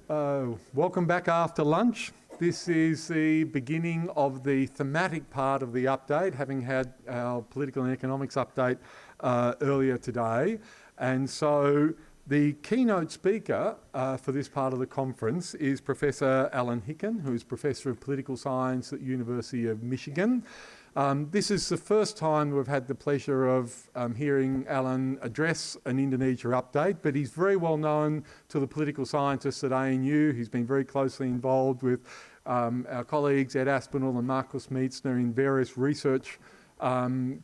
Welcome back after lunch. This is the beginning of the thematic part of the update, having had our political and economics update earlier today. And so the keynote speaker for this part of the conference is Professor Alan Hicken, who is Professor of Political Science at the University of Michigan. This is the first time we've had the pleasure of hearing Alan address an Indonesia update, but he's very well known to the political scientists at ANU. He's been very closely involved with our colleagues Ed Aspinall and Marcus Mietzner in various research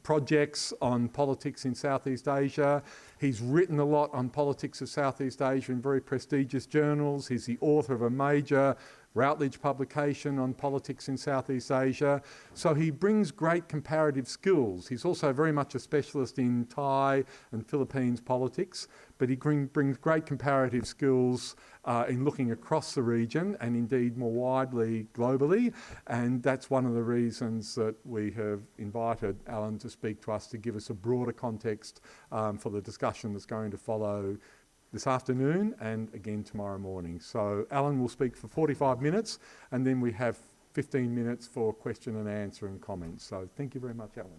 projects on politics in Southeast Asia. He's written a lot on politics of Southeast Asia in very prestigious journals. He's the author of a major Routledge publication on politics in Southeast Asia. So he brings great comparative skills. He's also very much a specialist in Thai and Philippines politics, but he brings great comparative skills in looking across the region and indeed more widely globally. And that's one of the reasons that we have invited Alan to speak to us, to give us a broader context for the discussion that's going to follow this afternoon and again tomorrow morning. So Alan will speak for 45 minutes and then we have 15 minutes for question and answer and comments. So thank you very much, Alan.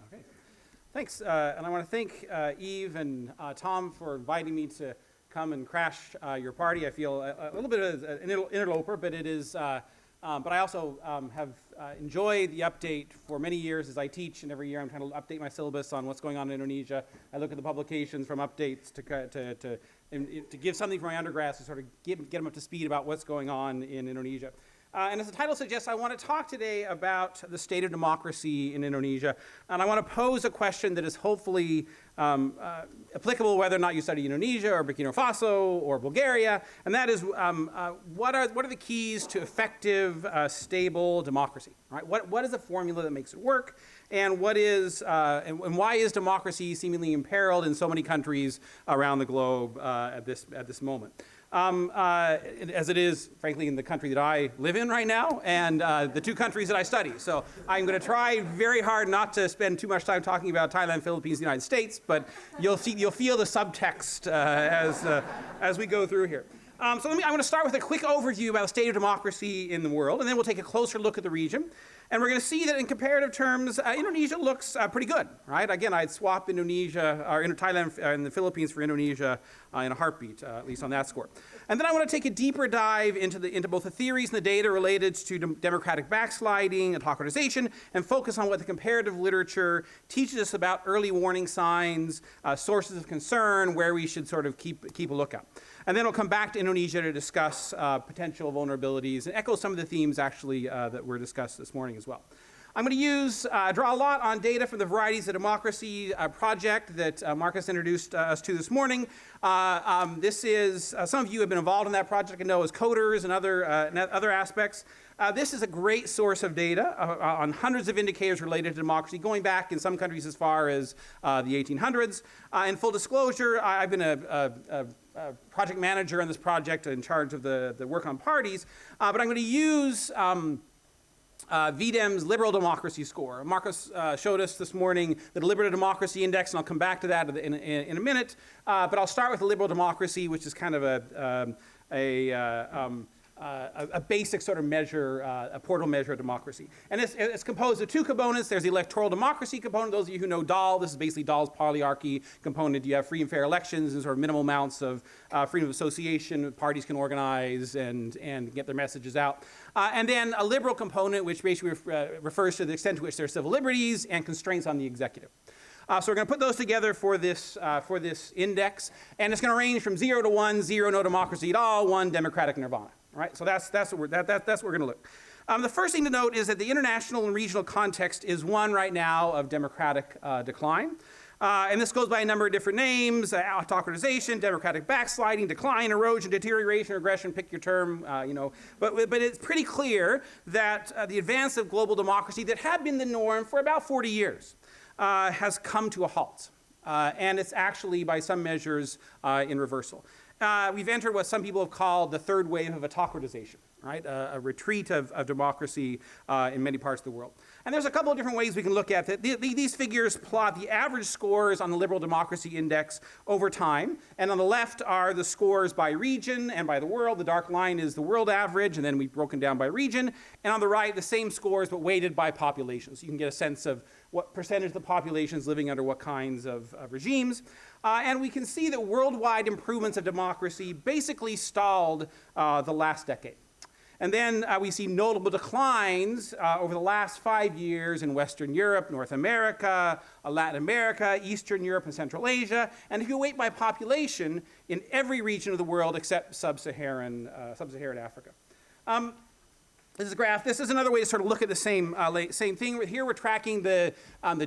Okay, thanks. And I want to thank Eve and Tom for inviting me to come and crash your party. I feel a little bit of an interloper, but it is. But I also have enjoyed the update for many years as I teach, and every year I'm trying to update my syllabus on what's going on in Indonesia. I look at the publications from updates to give something for my undergrads to sort of get them up to speed about what's going on in Indonesia. And as the title suggests, I want to talk today about the state of democracy in Indonesia. And I want to pose a question that is hopefully applicable whether or not you study Indonesia or Burkina Faso or Bulgaria. And that is, what are the keys to effective, stable democracy? Right? What is the formula that makes it work? And what is and why is democracy seemingly imperiled in so many countries around the globe at this moment? As it is, frankly, in the country that I live in right now, and the two countries that I study. So I'm going to try very hard not to spend too much time talking about Thailand, Philippines, the United States, but you'll feel the subtext as we go through here. So I'm going to start with a quick overview about the state of democracy in the world, and then we'll take a closer look at the region. And we're going to see that in comparative terms, Indonesia looks pretty good, right? Again, I'd swap Indonesia, or Thailand and the Philippines for Indonesia in a heartbeat, at least on that score. And then I want to take a deeper dive into both the theories and the data related to democratic backsliding, autocratization, and focus on what the comparative literature teaches us about early warning signs, sources of concern, where we should sort of keep a lookout. And then we'll come back to Indonesia to discuss potential vulnerabilities and echo some of the themes actually that were discussed this morning as well. I'm going to draw a lot on data from the Varieties of Democracy project that Marcus introduced us to this morning. This is, some of you have been involved in that project and know as coders and other aspects. This is a great source of data on hundreds of indicators related to democracy, going back in some countries as far as the 1800s. In full disclosure, I've been a project manager on this project in charge of the work on parties, but I'm going to use VDEM's liberal democracy score. Marcus showed us this morning the deliberative democracy index, and I'll come back to that in a minute. But I'll start with the liberal democracy, which is kind of a basic sort of measure, a portal measure of democracy. And it's composed of two components. There's the electoral democracy component. Those of you who know Dahl, this is basically Dahl's polyarchy component. You have free and fair elections and sort of minimal amounts of freedom of association. Parties can organize and get their messages out. And then a liberal component, which basically refers to the extent to which there are civil liberties and constraints on the executive. So we're going to put those together for this index. And it's going to range from 0 to 1, 0, no democracy at all, 1, democratic nirvana. Right? So that's what we're going to look. The first thing to note is that the international and regional context is one right now of democratic decline. And this goes by a number of different names: autocratization, democratic backsliding, decline, erosion, deterioration, regression. Pick your term, But it's pretty clear that the advance of global democracy that had been the norm for about 40 years has come to a halt. And it's actually, by some measures, in reversal. We've entered what some people have called the third wave of autocratization. right? A retreat of democracy in many parts of the world. And there's a couple of different ways we can look at it. These figures plot the average scores on the liberal democracy index over time. And on the left are the scores by region and by the world. The dark line is the world average, and then we've broken down by region. And on the right, the same scores, but weighted by population. So you can get a sense of what percentage of the population is living under what kinds of regimes. And we can see that worldwide improvements of democracy basically stalled the last decade. And then we see notable declines over the last 5 years in Western Europe, North America, Latin America, Eastern Europe, and Central Asia. And if you weight by population, in every region of the world except sub-Saharan Africa. This is a graph. This is another way to sort of look at the same thing. Here we're tracking the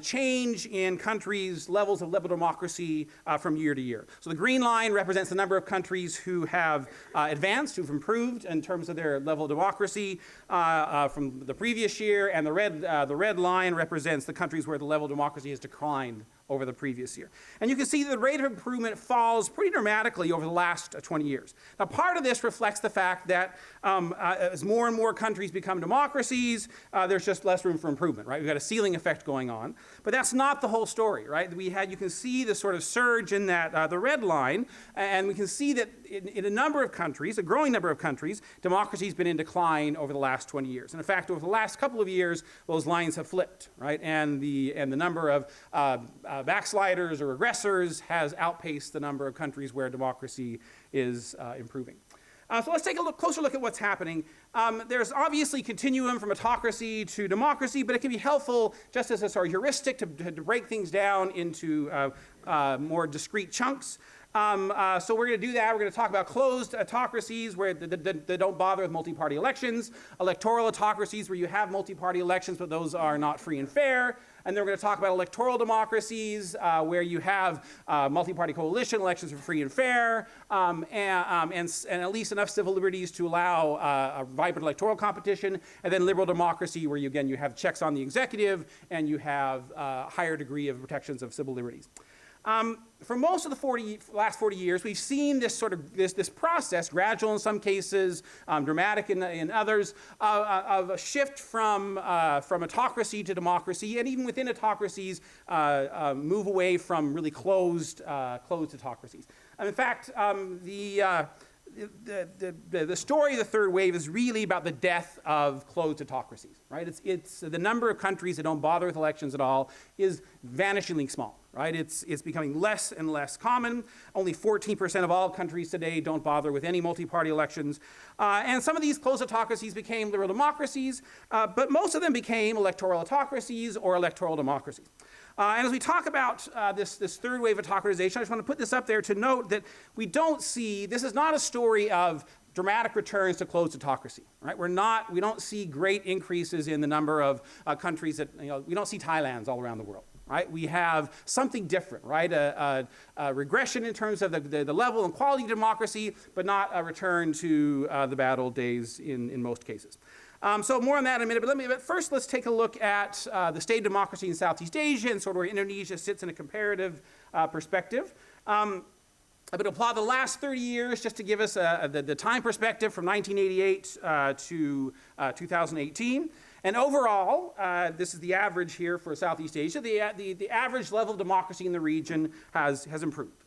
change in countries' levels of liberal democracy from year to year. So the green line represents the number of countries who have advanced, who've improved in terms of their level of democracy from the previous year, and the red line represents the countries where the level of democracy has declined over the previous year. And you can see that the rate of improvement falls pretty dramatically over the last 20 years. Now, part of this reflects the fact that as more and more countries become democracies, there's just less room for improvement, right? We've got a ceiling effect going on. But that's not the whole story, right? You can see the sort of surge in that, the red line, and we can see that in a number of countries, a growing number of countries, democracy has been in decline over the last 20 years. And in fact, over the last couple of years, those lines have flipped, right? And the number of backsliders or regressors has outpaced the number of countries where democracy is improving. So let's take a closer look at what's happening. There's obviously continuum from autocracy to democracy, but it can be helpful just as a sort of heuristic to break things down into more discrete chunks. So we're going to do that. We're going to talk about closed autocracies where they don't bother with multi-party elections, electoral autocracies where you have multi-party elections, but those are not free and fair. And then we're going to talk about electoral democracies where you have multi-party coalition elections are free and fair, and at least enough civil liberties to allow a vibrant electoral competition. And then liberal democracy where you have checks on the executive and you have a higher degree of protections of civil liberties. For most of the last 40 years, we've seen this sort of this process, gradual in some cases, dramatic in others, of a shift from autocracy to democracy, and even within autocracies, move away from really closed autocracies. And in fact, the story of the third wave is really about the death of closed autocracies, right? It's the number of countries that don't bother with elections at all is vanishingly small, right? It's becoming less and less common. Only 14% of all countries today don't bother with any multi-party elections. And some of these closed autocracies became liberal democracies, but most of them became electoral autocracies or electoral democracies. And as we talk about this third wave autocratization, I just want to put this up there to note that we don't see, this is not a story of dramatic returns to closed autocracy, right? We don't see great increases in the number of countries that, we don't see Thailands all around the world, right? We have something different, right? A regression in terms of the level and quality of democracy, but not a return to the bad old days in most cases. So more on that in a minute, but first let's take a look at the state of democracy in Southeast Asia and sort of where Indonesia sits in a comparative perspective. I'm going to plot the last 30 years just to give us the time perspective from 1988 to 2018. And overall, this is the average here for Southeast Asia. The average level of democracy in the region has improved.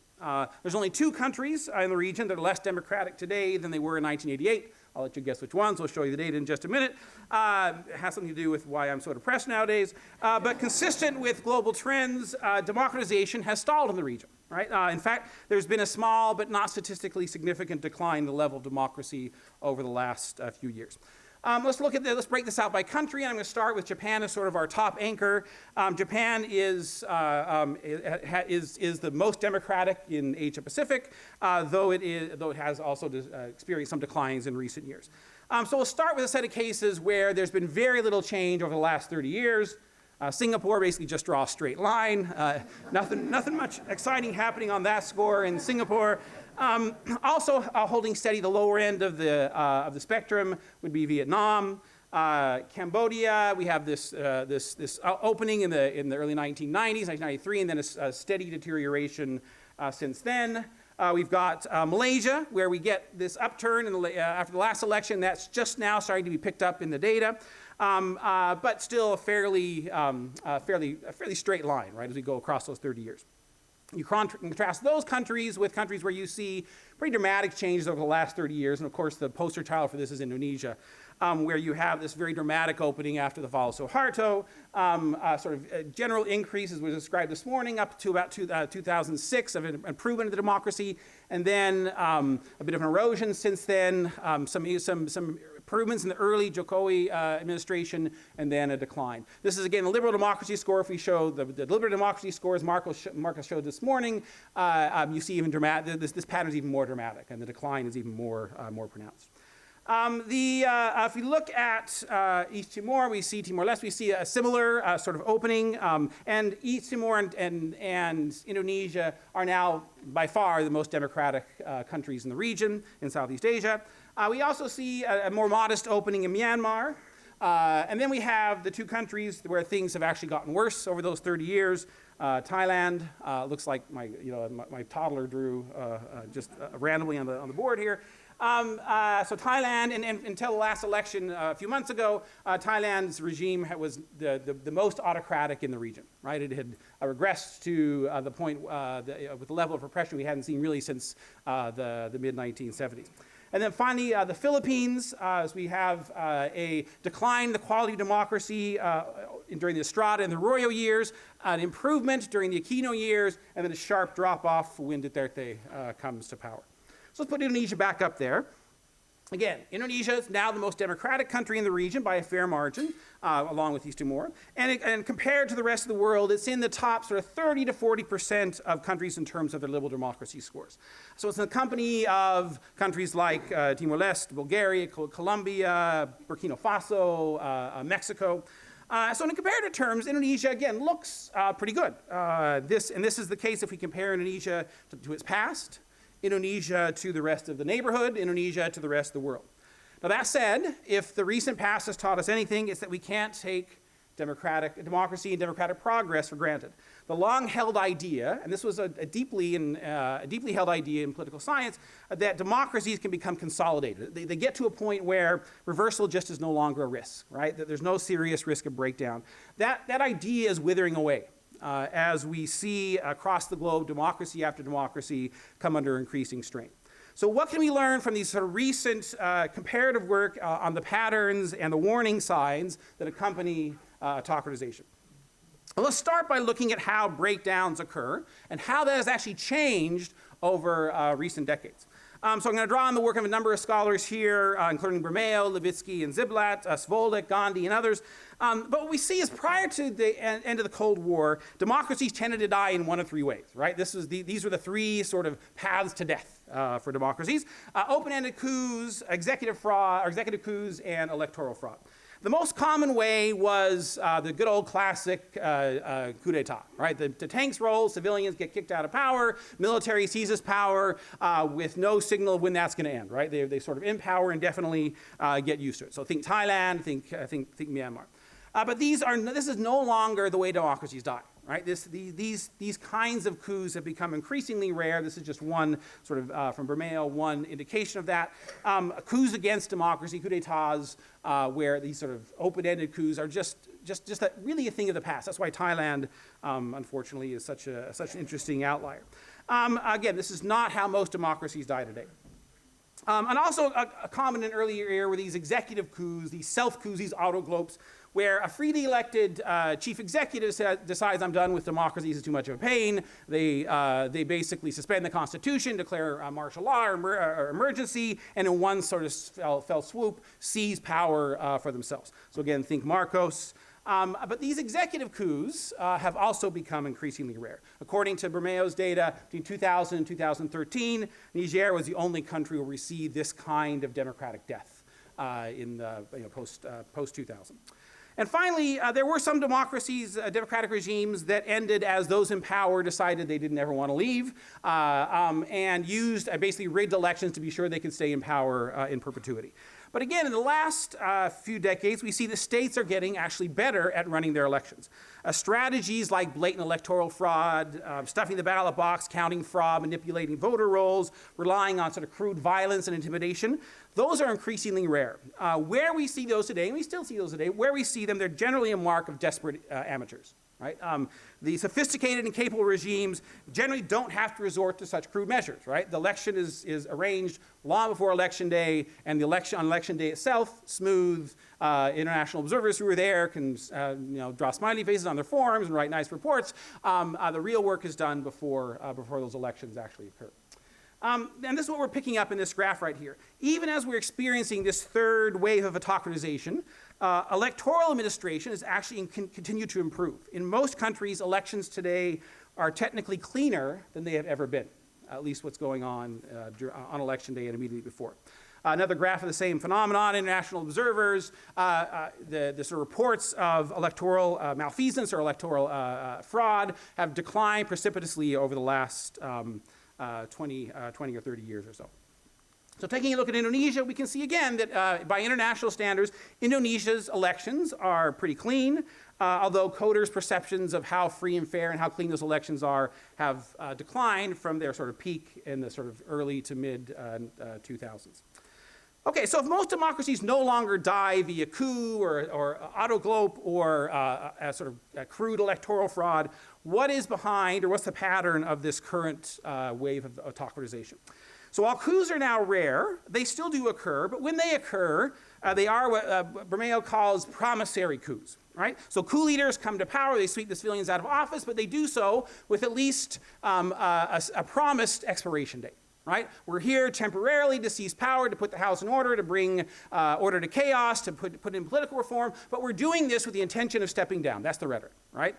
There's only 2 countries in the region that are less democratic today than they were in 1988. I'll let you guess which ones. We'll show you the data in just a minute. It has something to do with why I'm so depressed nowadays. But consistent with global trends, democratization has stalled in the region, right? In fact, there's been a small but not statistically significant decline in the level of democracy over the last few years. Let's break this out by country. I'm going to start with Japan as sort of our top anchor. Japan is the most democratic in Asia Pacific, though it has also experienced some declines in recent years. So we'll start with a set of cases where there's been very little change over the last 30 years. Singapore basically just draws a straight line. Nothing much exciting happening on that score in Singapore. Also holding steady the lower end of the spectrum would be Vietnam. Cambodia, we have this opening in the early 1990s, 1993, and then a steady deterioration since then. We've got Malaysia, where we get this upturn after the last election. That's just now starting to be picked up in the data, but still a fairly straight line, right, as we go across those 30 years. You contrast those countries with countries where you see pretty dramatic changes over the last 30 years. And of course, the poster child for this is Indonesia, where you have this very dramatic opening after the fall of Suharto, sort of general increase, as was described this morning, up to about 2006 of an improvement in the democracy, and then a bit of an erosion since then, some improvements in the early Jokowi administration, and then a decline. This is, again, the liberal democracy score. If we show the liberal democracy scores Marcus showed this morning, you see even this pattern is even more dramatic, and the decline is even more pronounced. If we look at East Timor, we see Timor-Leste, we see a similar sort of opening, and East Timor and Indonesia are now by far the most democratic countries in the region in Southeast Asia. We also see a more modest opening in Myanmar, and then we have the two countries where things have actually gotten worse over those 30 years. Thailand looks like my toddler drew just randomly on the board here. So Thailand, and until the last election a few months ago, Thailand's regime was the most autocratic in the region, right? It had regressed to the point with the level of repression we hadn't seen really since the mid-1970s. And then finally, the Philippines, as we have a decline in the quality of democracy during the Estrada and the Arroyo years, an improvement during the Aquino years, and then a sharp drop-off when Duterte comes to power. So let's put Indonesia back up there. Again, Indonesia is now the most democratic country in the region by a fair margin, along with East Timor. And compared to the rest of the world, it's in the top sort of 30 to 40% of countries in terms of their liberal democracy scores. So it's in the company of countries like Timor-Leste, Bulgaria, Colombia, Burkina Faso, Mexico. So in comparative terms, Indonesia, again, looks pretty good. This is the case if we compare Indonesia to its past, Indonesia to the rest of the neighborhood, Indonesia to the rest of the world. Now that said, if the recent past has taught us anything, it's that we can't take democracy and democratic progress for granted. The long-held idea, and this was a deeply held idea in political science, that democracies can become consolidated. They get to a point where reversal just is no longer a risk, right? That there's no serious risk of breakdown. That idea is withering away. As we see across the globe, democracy after democracy come under increasing strain. So what can we learn from these sort of recent comparative work on the patterns and the warning signs that accompany autocratization? Well, let's start by looking at how breakdowns occur and how that has actually changed over recent decades. So I'm going to draw on the work of a number of scholars here, including Bermeo, Levitsky, and Ziblatt, Svolek, Gandhi, and others. But what we see is prior to the end of the Cold War, democracies tended to die in one of three ways, right? These were the three sort of paths to death for democracies. Open-ended coups, executive coups, and electoral fraud. The most common way was the good old classic coup d'etat, right? The tanks roll, civilians get kicked out of power, military seizes power with no signal of when that's going to end, right? They sort of in power and definitely get used to it. So think Thailand, think Myanmar. But this is no longer the way democracies die, right? These kinds of coups have become increasingly rare. This is just one sort of, from Bermeo, one indication of that. Coups against democracy, coup d'etats, where these sort of open-ended coups are just really a thing of the past. That's why Thailand, unfortunately, is such an interesting outlier. Again, this is not how most democracies die today. And also a common in earlier era were these executive coups, these self-coups, these autoglopes, where a freely elected chief executive decides I'm done with democracy, this is too much of a pain. They basically suspend the Constitution, declare martial law or emergency, and in one sort of fell swoop, seize power for themselves. So again, think Marcos. But these executive coups have also become increasingly rare. According to Bermeo's data, between 2000 and 2013, Niger was the only country where we see this kind of democratic death in the post-2000. And finally, there were some democracies, democratic regimes that ended as those in power decided they didn't ever want to leave and used basically rigged elections to be sure they could stay in power in perpetuity. But again, in the last few decades, we see the states are getting actually better at running their elections. Strategies like blatant electoral fraud, stuffing the ballot box, counting fraud, manipulating voter rolls, relying on sort of crude violence and intimidation, those are increasingly rare. Where we see those today, and we still see those today, where we see them, they're generally a mark of desperate amateurs. Right? The sophisticated and capable regimes generally don't have to resort to such crude measures. Right? The election is arranged long before election day, and the election on election day itself, smooth. International observers who are there can draw smiley faces on their forms and write nice reports. The real work is done before those elections actually occur. And this is what we're picking up in this graph right here. Even as we're experiencing this third wave of autocratization, electoral administration is actually continue to improve. In most countries, elections today are technically cleaner than they have ever been, at least what's going on election day and immediately before. Another graph of the same phenomenon, international observers, the sort of reports of electoral malfeasance or electoral fraud have declined precipitously over the last 20 or 30 years or so. So taking a look at Indonesia, we can see again that by international standards, Indonesia's elections are pretty clean, although coders' perceptions of how free and fair and how clean those elections are have declined from their sort of peak in the sort of early to mid 2000s. Okay, so if most democracies no longer die via coup or autoglope or a sort of a crude electoral fraud, what is behind or what's the pattern of this current wave of autocratization? So while coups are now rare, they still do occur, but when they occur, they are what Bermeo calls promissory coups, right? So coup leaders come to power, they sweep the civilians out of office, but they do so with at least a promised expiration date. Right? We're here temporarily to seize power, to put the house in order, to bring order to chaos, to put in political reform, but we're doing this with the intention of stepping down. That's the rhetoric, right?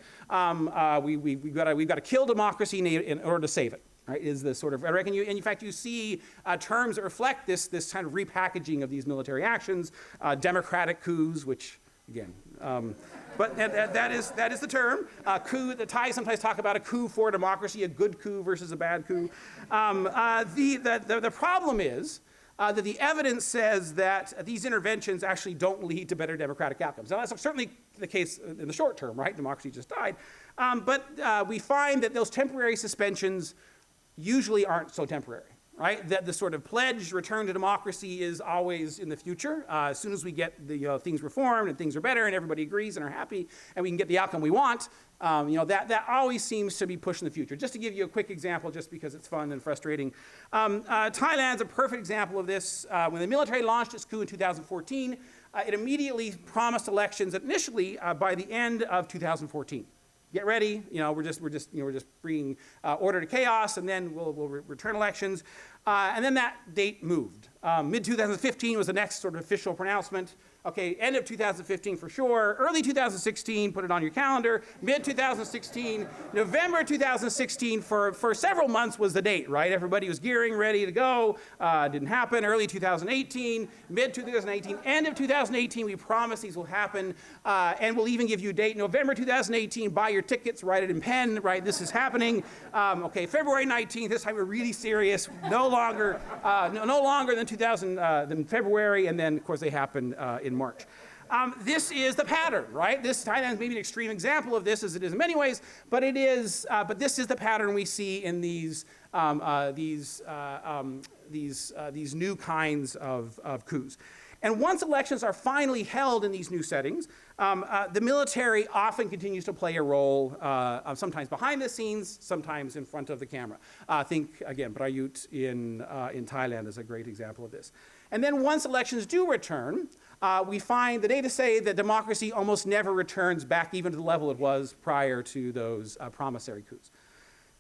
We've got to kill democracy in order to save it, right? Is the sort of rhetoric, and in fact you see terms that reflect this kind of repackaging of these military actions, democratic coups, which again. But that is the term. Coup, the Thais sometimes talk about a coup for democracy, a good coup versus a bad coup. The problem is that the evidence says that these interventions actually don't lead to better democratic outcomes. Now, that's certainly the case in the short term, right? Democracy just died. But we find that those temporary suspensions usually aren't so temporary. Right? That the sort of pledged return to democracy is always in the future. As soon as we get the things reformed and things are better and everybody agrees and are happy and we can get the outcome we want, that always seems to be pushed in the future. Just to give you a quick example, just because it's fun and frustrating. Thailand's a perfect example of this. When the military launched its coup in 2014, it immediately promised elections initially by the end of 2014. Get ready, we're just bringing order to chaos, and then we'll return elections. And then that date moved. Mid-2015 was the next sort of official pronouncement. Okay, end of 2015 for sure. Early 2016, put it on your calendar. Mid-2016, November 2016 for several months was the date, right? Everybody was gearing, ready to go. Didn't happen. Early 2018, mid-2018, end of 2018, we promise these will happen. And we'll even give you a date. November 2018, buy your tickets, write it in pen, right? This is happening. Okay, February 19th, this time we're really serious. No longer than February, and then, of course, they happen in March. This is the pattern, right? This Thailand is maybe an extreme example of this, as it is in many ways, but this is the pattern we see in these new kinds of coups. And once elections are finally held in these new settings, the military often continues to play a role, sometimes behind the scenes, sometimes in front of the camera. Think, again, Prayut in Thailand is a great example of this. And then once elections do return, we find the data say that democracy almost never returns back even to the level it was prior to those promissory coups.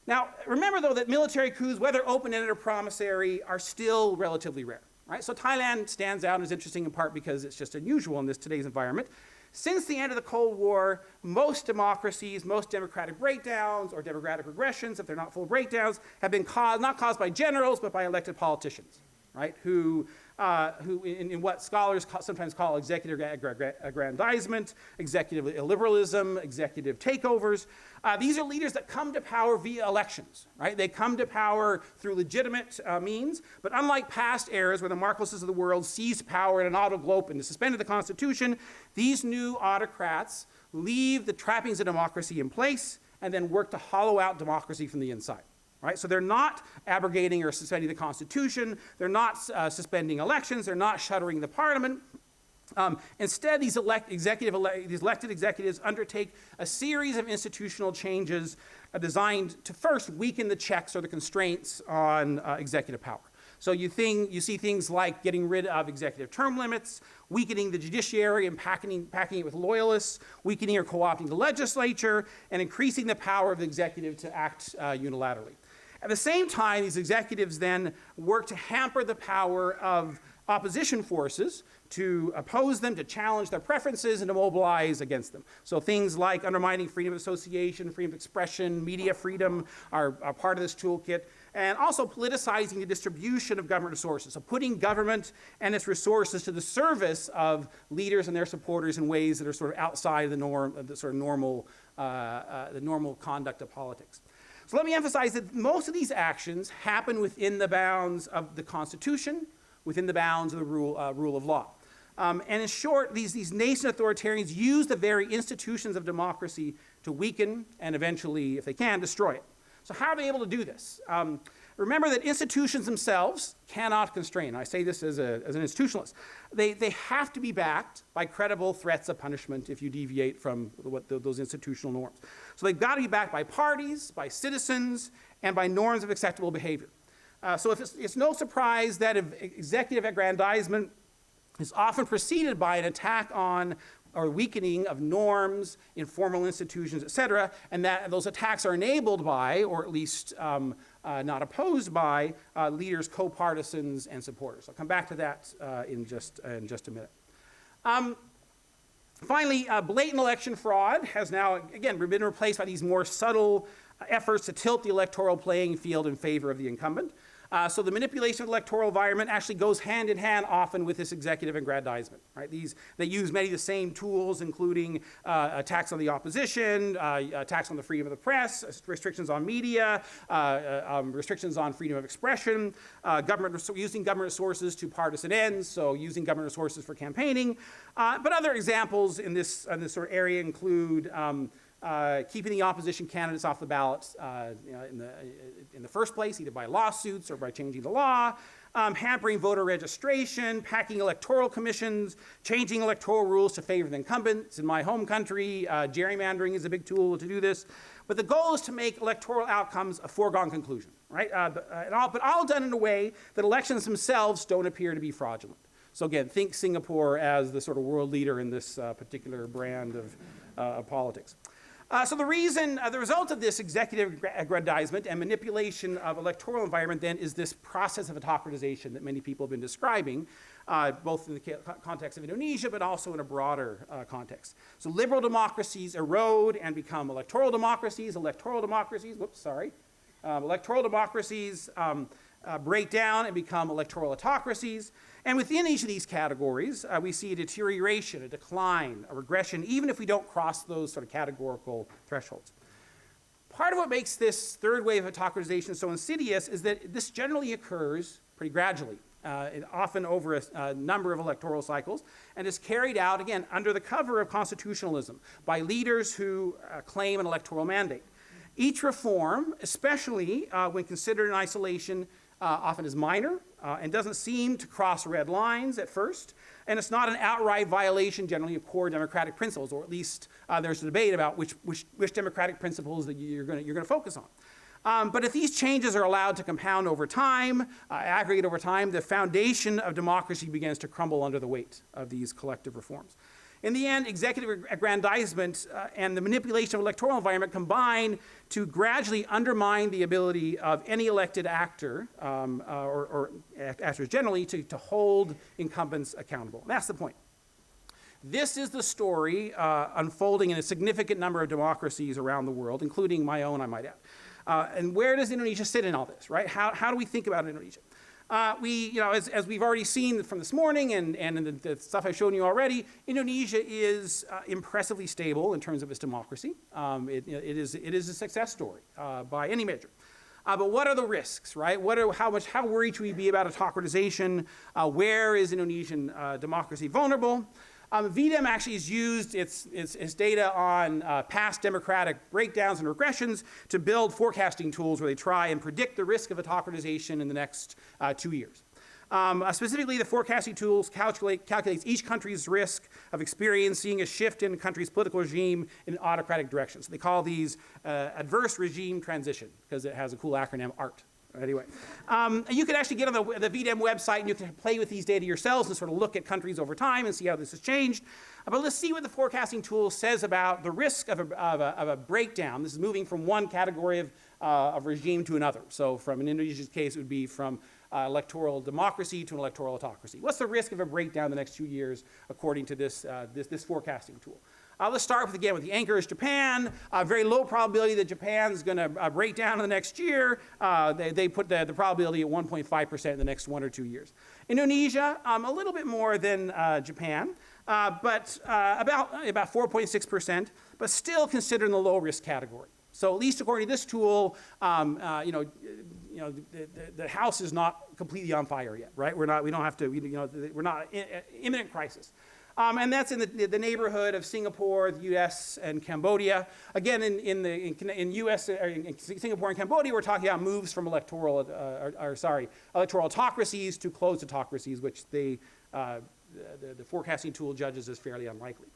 Now, remember, though, that military coups, whether open-ended or promissory, are still relatively rare. Right? So Thailand stands out and is interesting in part because it's just unusual in today's environment. Since the end of the Cold War, most democracies, most democratic breakdowns or democratic regressions, if they're not full breakdowns, have been not caused by generals, but by elected politicians. right? Who in what scholars sometimes call executive aggrandizement, executive illiberalism, executive takeovers. These are leaders that come to power via elections, right? They come to power through legitimate means, but unlike past eras where the Marcoses of the world seized power in an autoglope and suspended the Constitution, these new autocrats leave the trappings of democracy in place and then work to hollow out democracy from the inside. Right? So they're not abrogating or suspending the Constitution, they're not suspending elections, they're not shuttering the parliament. Instead, these elected executives undertake a series of institutional changes designed to first weaken the checks or the constraints on executive power. So you see things like getting rid of executive term limits, weakening the judiciary and packing it with loyalists, weakening or co-opting the legislature, and increasing the power of the executive to act unilaterally. At the same time, these executives then work to hamper the power of opposition forces, to oppose them, to challenge their preferences, and to mobilize against them. So things like undermining freedom of association, freedom of expression, media freedom are part of this toolkit, and also politicizing the distribution of government resources. So putting government and its resources to the service of leaders and their supporters in ways that are sort of outside of the norm, of the sort of normal conduct of politics. So let me emphasize that most of these actions happen within the bounds of the Constitution, within the bounds of the rule of law. And in short, these nation authoritarians use the very institutions of democracy to weaken and eventually, if they can, destroy it. So how are they able to do this? Remember that institutions themselves cannot constrain. I say this as an institutionalist. They have to be backed by credible threats of punishment if you deviate from those institutional norms. So they've got to be backed by parties, by citizens, and by norms of acceptable behavior. So it's no surprise that executive aggrandizement is often preceded by an attack on or weakening of norms, informal institutions, et cetera, and that those attacks are enabled by, or at least not opposed by, leaders, co-partisans, and supporters. I'll come back to that in just a minute. Finally, blatant election fraud has now, again, been replaced by these more subtle efforts to tilt the electoral playing field in favor of the incumbent. So the manipulation of the electoral environment actually goes hand in hand often with this executive aggrandizement. Right? They use many of the same tools, including attacks on the opposition, attacks on the freedom of the press, restrictions on media, restrictions on freedom of expression, using government resources to partisan ends, so using government resources for campaigning. But other examples in this sort of area include keeping the opposition candidates off the ballot in the first place, either by lawsuits or by changing the law, hampering voter registration, packing electoral commissions, changing electoral rules to favor the incumbents. In my home country, gerrymandering is a big tool to do this. But the goal is to make electoral outcomes a foregone conclusion, right? But all done in a way that elections themselves don't appear to be fraudulent. So again, think Singapore as the sort of world leader in this particular brand of politics. So the result of this executive aggrandizement and manipulation of electoral environment then is this process of autocratization that many people have been describing, both in the context of Indonesia, but also in a broader context. So liberal democracies erode and become electoral democracies, electoral democracies break down and become electoral autocracies. And within each of these categories, we see a deterioration, a decline, a regression, even if we don't cross those sort of categorical thresholds. Part of what makes this third wave of autocratization so insidious is that this generally occurs pretty gradually, often over a number of electoral cycles, and is carried out, again, under the cover of constitutionalism by leaders who claim an electoral mandate. Each reform, especially when considered in isolation, often is minor and doesn't seem to cross red lines at first, and it's not an outright violation generally of core democratic principles, or at least there's a debate about which democratic principles that you're going to focus on. But if these changes are allowed to compound over time, aggregate over time, the foundation of democracy begins to crumble under the weight of these collective reforms. In the end, executive aggrandizement and the manipulation of electoral environment combine to gradually undermine the ability of any elected actor, or actors generally, to hold incumbents accountable. That's the point. This is the story unfolding in a significant number of democracies around the world, including my own, I might add. And where does Indonesia sit in all this, right? How do we think about Indonesia? As we've already seen from this morning and in the stuff I've shown you already, Indonesia is impressively stable in terms of its democracy. It is a success story by any measure. But what are the risks, right? How worried should we be about autocratization? Where is Indonesian democracy vulnerable? VDEM actually has used its data on past democratic breakdowns and regressions to build forecasting tools where they try and predict the risk of autocratization in the next 2 years. Specifically, the forecasting tools calculates each country's risk of experiencing a shift in the country's political regime in an autocratic direction. So they call these adverse regime transition because it has a cool acronym, ART. Anyway, you can actually get on the VDEM website and you can play with these data yourselves and sort of look at countries over time and see how this has changed. But let's see what the forecasting tool says about the risk of a breakdown. This is moving from one category of regime to another. So from in Indonesia's case, it would be from electoral democracy to an electoral autocracy. What's the risk of a breakdown in the next 2 years according to this forecasting tool? Let's start with the anchor is Japan. Very low probability that Japan's going to break down in the next year. They put the probability at 1.5% in the next 1 or 2 years. Indonesia, a little bit more than Japan, but about 4.6%, but still considered in the low risk category. So at least according to this tool, the house is not completely on fire yet, right? We're not imminent crisis. And that's in the neighborhood of Singapore, the U.S., and Cambodia. Again, in U.S. in Singapore and Cambodia, we're talking about moves from electoral autocracies to closed autocracies, which the forecasting tool judges as fairly unlikely.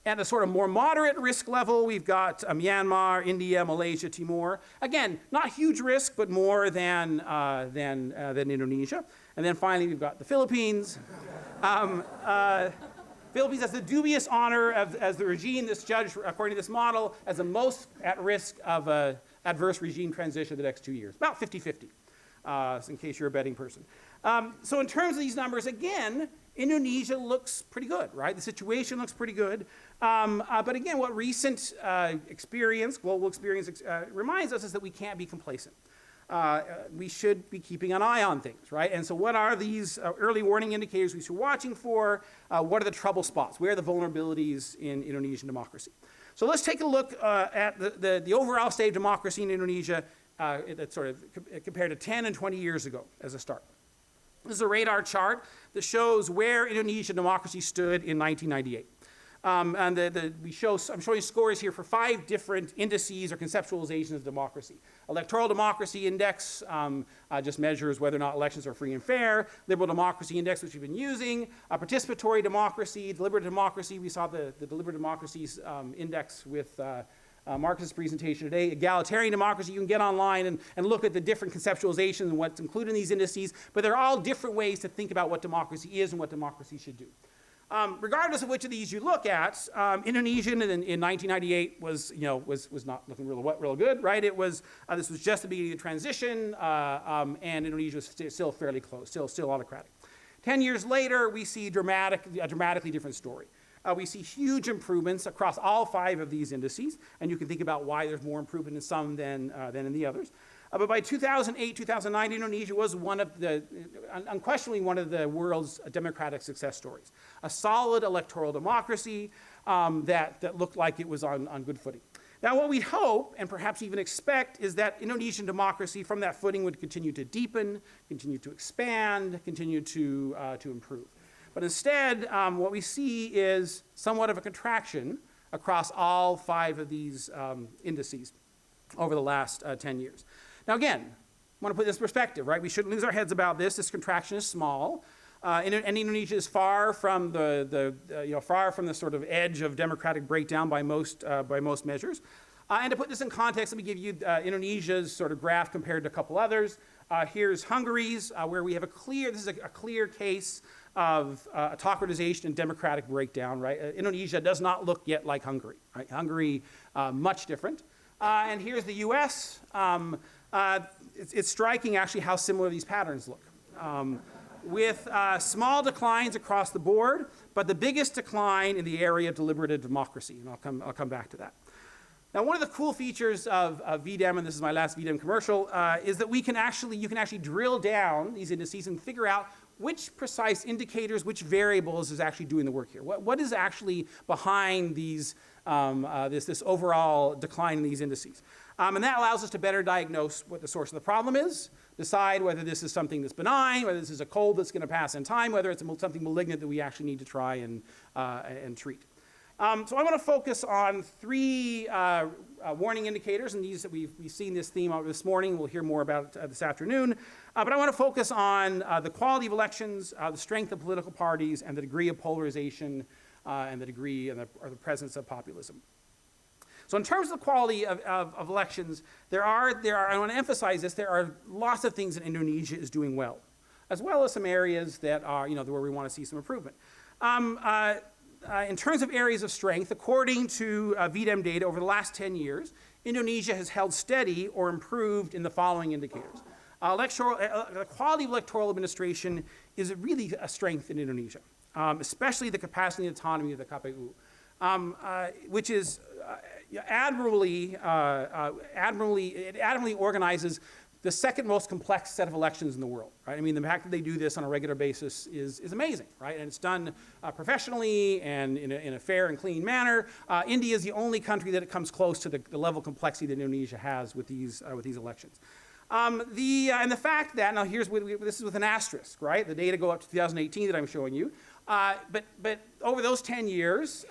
At a sort of more moderate risk level, we've got Myanmar, India, Malaysia, Timor. Again, not huge risk, but more than Indonesia. And then finally, we've got the Philippines. Philippines has the dubious honor as the regime that's judged, according to this model, as the most at risk of an adverse regime transition the next 2 years, about 50-50, in case you're a betting person. So in terms of these numbers, again, Indonesia looks pretty good, right? The situation looks pretty good. But again, what recent global experience reminds us is that we can't be complacent. We should be keeping an eye on things, right? And so what are these early warning indicators we should be watching for? What are the trouble spots? Where are the vulnerabilities in Indonesian democracy? So let's take a look at the overall state of democracy in Indonesia that's sort of compared to 10 and 20 years ago as a start. This is a radar chart that shows where Indonesian democracy stood in 1998. And I'm showing scores here for 5 different indices or conceptualizations of democracy. Electoral democracy index just measures whether or not elections are free and fair. Liberal democracy index, which we've been using. Participatory democracy, deliberative democracy. We saw the deliberative democracies index with Marcus's presentation today. Egalitarian democracy, you can get online and look at the different conceptualizations and what's included in these indices, but they're all different ways to think about what democracy is and what democracy should do. Regardless of which of these you look at, Indonesia in 1998 was not looking real good, right? This was just the beginning of the transition, and Indonesia was still fairly close, still autocratic. 10 years later, we see a dramatically different story. We see huge improvements across all 5 of these indices, and you can think about why there's more improvement in some than in the others. But by 2008, 2009, Indonesia was unquestionably one of the world's democratic success stories. A solid electoral democracy that looked like it was on good footing. Now, what we'd hope, and perhaps even expect, is that Indonesian democracy from that footing would continue to deepen, continue to expand, continue to improve. But instead, what we see is somewhat of a contraction across all 5 of these indices over the last 10 years. Now again, I want to put this in perspective, right? We shouldn't lose our heads about this. This contraction is small, and Indonesia is far from the sort of edge of democratic breakdown by most measures. And to put this in context, let me give you Indonesia's sort of graph compared to a couple others. Here's Hungary's, where we have this is a clear case of autocratization and democratic breakdown, right? Indonesia does not look yet like Hungary, right? Hungary, much different. And here's the US. It's striking actually how similar these patterns look. With small declines across the board, but the biggest decline in the area of deliberative democracy, and I'll come back to that. Now, one of the cool features of VDEM, and this is my last VDEM commercial, is that you can actually drill down these indices and figure out which precise indicators, which variables is actually doing the work here. What is actually behind these, this overall decline in these indices? And that allows us to better diagnose what the source of the problem is, decide whether this is something that's benign, whether this is a cold that's going to pass in time, whether it's something malignant that we actually need to try and treat. So I want to focus on three warning indicators, and these that we've seen this theme this morning. We'll hear more about it this afternoon. But I want to focus on the quality of elections, the strength of political parties, and the degree of polarization, and the degree or the presence of populism. So in terms of the quality of elections, I want to emphasize this, there are lots of things that Indonesia is doing well as some areas that are, where we want to see some improvement. In terms of areas of strength, according to VDEM data over the last 10 years, Indonesia has held steady or improved in the following indicators. The quality of electoral administration is really a strength in Indonesia, especially the capacity and autonomy of the KPU, which is admirably organizes the second most complex set of elections in the world, right? I mean, the fact that they do this on a regular basis is amazing, right? And it's done professionally and in a fair and clean manner. India is the only country that it comes close to the level of complexity that Indonesia has with these elections. And the fact that, now this is with an asterisk, right? The data go up to 2018 that I'm showing you. But over those 10 years,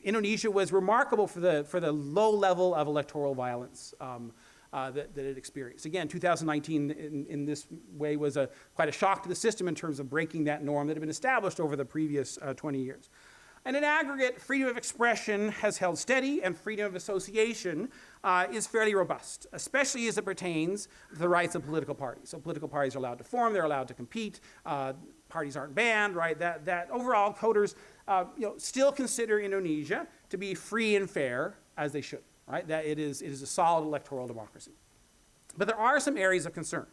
Indonesia was remarkable for the low level of electoral violence that it experienced. Again, 2019 in this way was quite a shock to the system in terms of breaking that norm that had been established over the previous 20 years. And in aggregate, freedom of expression has held steady, and freedom of association is fairly robust, especially as it pertains to the rights of political parties. So political parties are allowed to form, they're allowed to compete, parties aren't banned, right? That overall voters still consider Indonesia to be free and fair, as they should. Right? That it is a solid electoral democracy. But there are some areas of concern.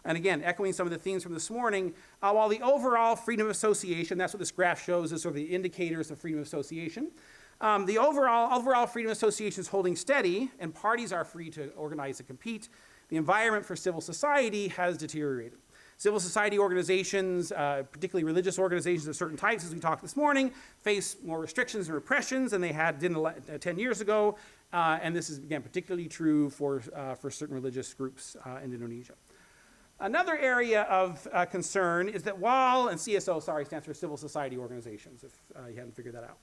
And again, echoing some of the themes from this morning, while the overall freedom of association, that's what this graph shows, is sort of the indicators of freedom of association. The overall freedom of association is holding steady, and parties are free to organize and compete. The environment for civil society has deteriorated. Civil society organizations, particularly religious organizations of certain types, as we talked this morning, face more restrictions and repressions than they did 10 years ago. And this is, again, particularly true for certain religious groups in Indonesia. Another area of concern is that and CSO, stands for civil society organizations, if you hadn't figured that out.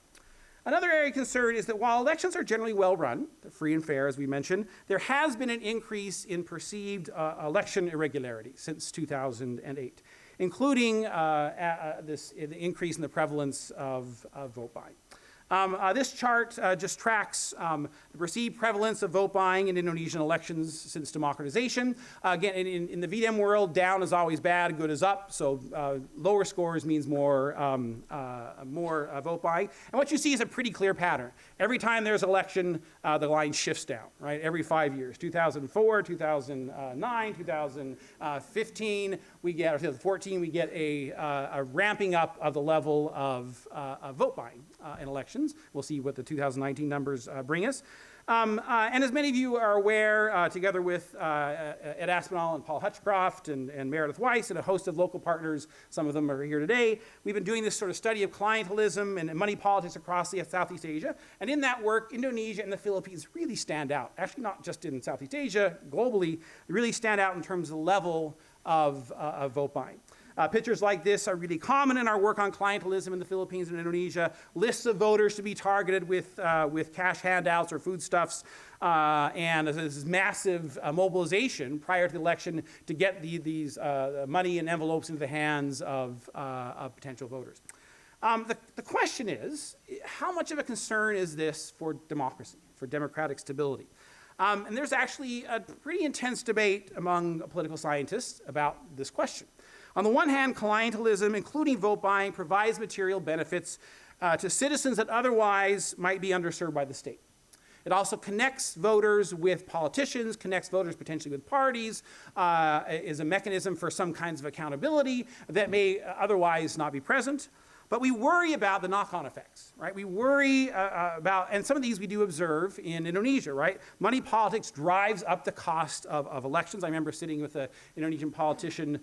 Another area of concern is that while elections are generally well run, free and fair, as we mentioned, there has been an increase in perceived election irregularity since 2008, including the increase in the prevalence of vote buying. This chart just tracks the perceived prevalence of vote buying in Indonesian elections since democratization. Again, in the VDEM world, down is always bad, good is up. So lower scores means more vote buying. And what you see is a pretty clear pattern. Every time there's an election, the line shifts down, right? Every 5 years, 2004, 2009, 2015, we get, or 2014, we get a ramping up of the level of vote buying in elections. We'll see what the 2019 numbers bring us. And as many of you are aware, together with Ed Aspinall and Paul Hutchcroft and Meredith Weiss and a host of local partners, some of them are here today, we've been doing this sort of study of clientelism and money politics across Southeast Asia. And in that work, Indonesia and the Philippines really stand out. Actually, not just in Southeast Asia, globally, they really stand out in terms of the level of vote buying. Pictures like this are really common in our work on clientelism in the Philippines and Indonesia. Lists of voters to be targeted with cash handouts or foodstuffs, and this massive mobilization prior to the election to get these money and envelopes into the hands of potential voters. The question is, how much of a concern is this for democracy, for democratic stability? And there's actually a pretty intense debate among political scientists about this question. On the one hand, clientelism, including vote buying, provides material benefits to citizens that otherwise might be underserved by the state. It also connects voters with politicians, connects voters potentially with parties, is a mechanism for some kinds of accountability that may otherwise not be present. But we worry about the knock-on effects, right? We worry about, and some of these we do observe in Indonesia, right? Money politics drives up the cost of elections. I remember sitting with an Indonesian politician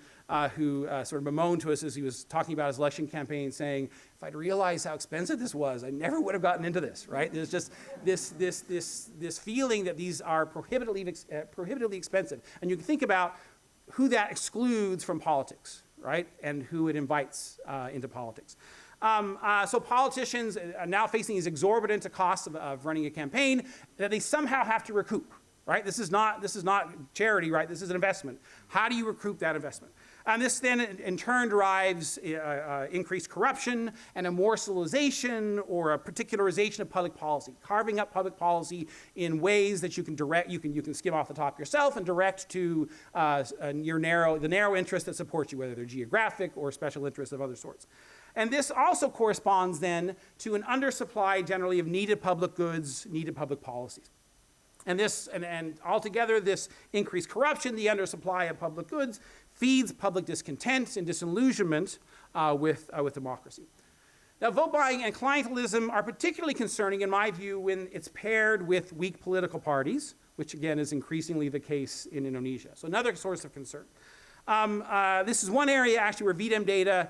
who sort of bemoaned to us as he was talking about his election campaign, saying, if I'd realized how expensive this was, I never would have gotten into this, right? There's just this feeling that these are prohibitively expensive. And you can think about who that excludes from politics, right? And who it invites into politics. So politicians are now facing these exorbitant costs of running a campaign that they somehow have to recoup, right? This is not charity, right? This is an investment. How do you recoup that investment? And this then in turn drives increased corruption and a moralization or a particularization of public policy, carving up public policy in ways that you can direct, you can skim off the top yourself and direct to the narrow interests that support you, whether they're geographic or special interests of other sorts. And this also corresponds then to an undersupply generally of needed public goods, needed public policies. And this, and altogether, this increased corruption, the undersupply of public goods, feeds public discontent and disillusionment with democracy. Now, vote buying and clientelism are particularly concerning, in my view, when it's paired with weak political parties, which again is increasingly the case in Indonesia. So another source of concern. This is one area actually where VDEM data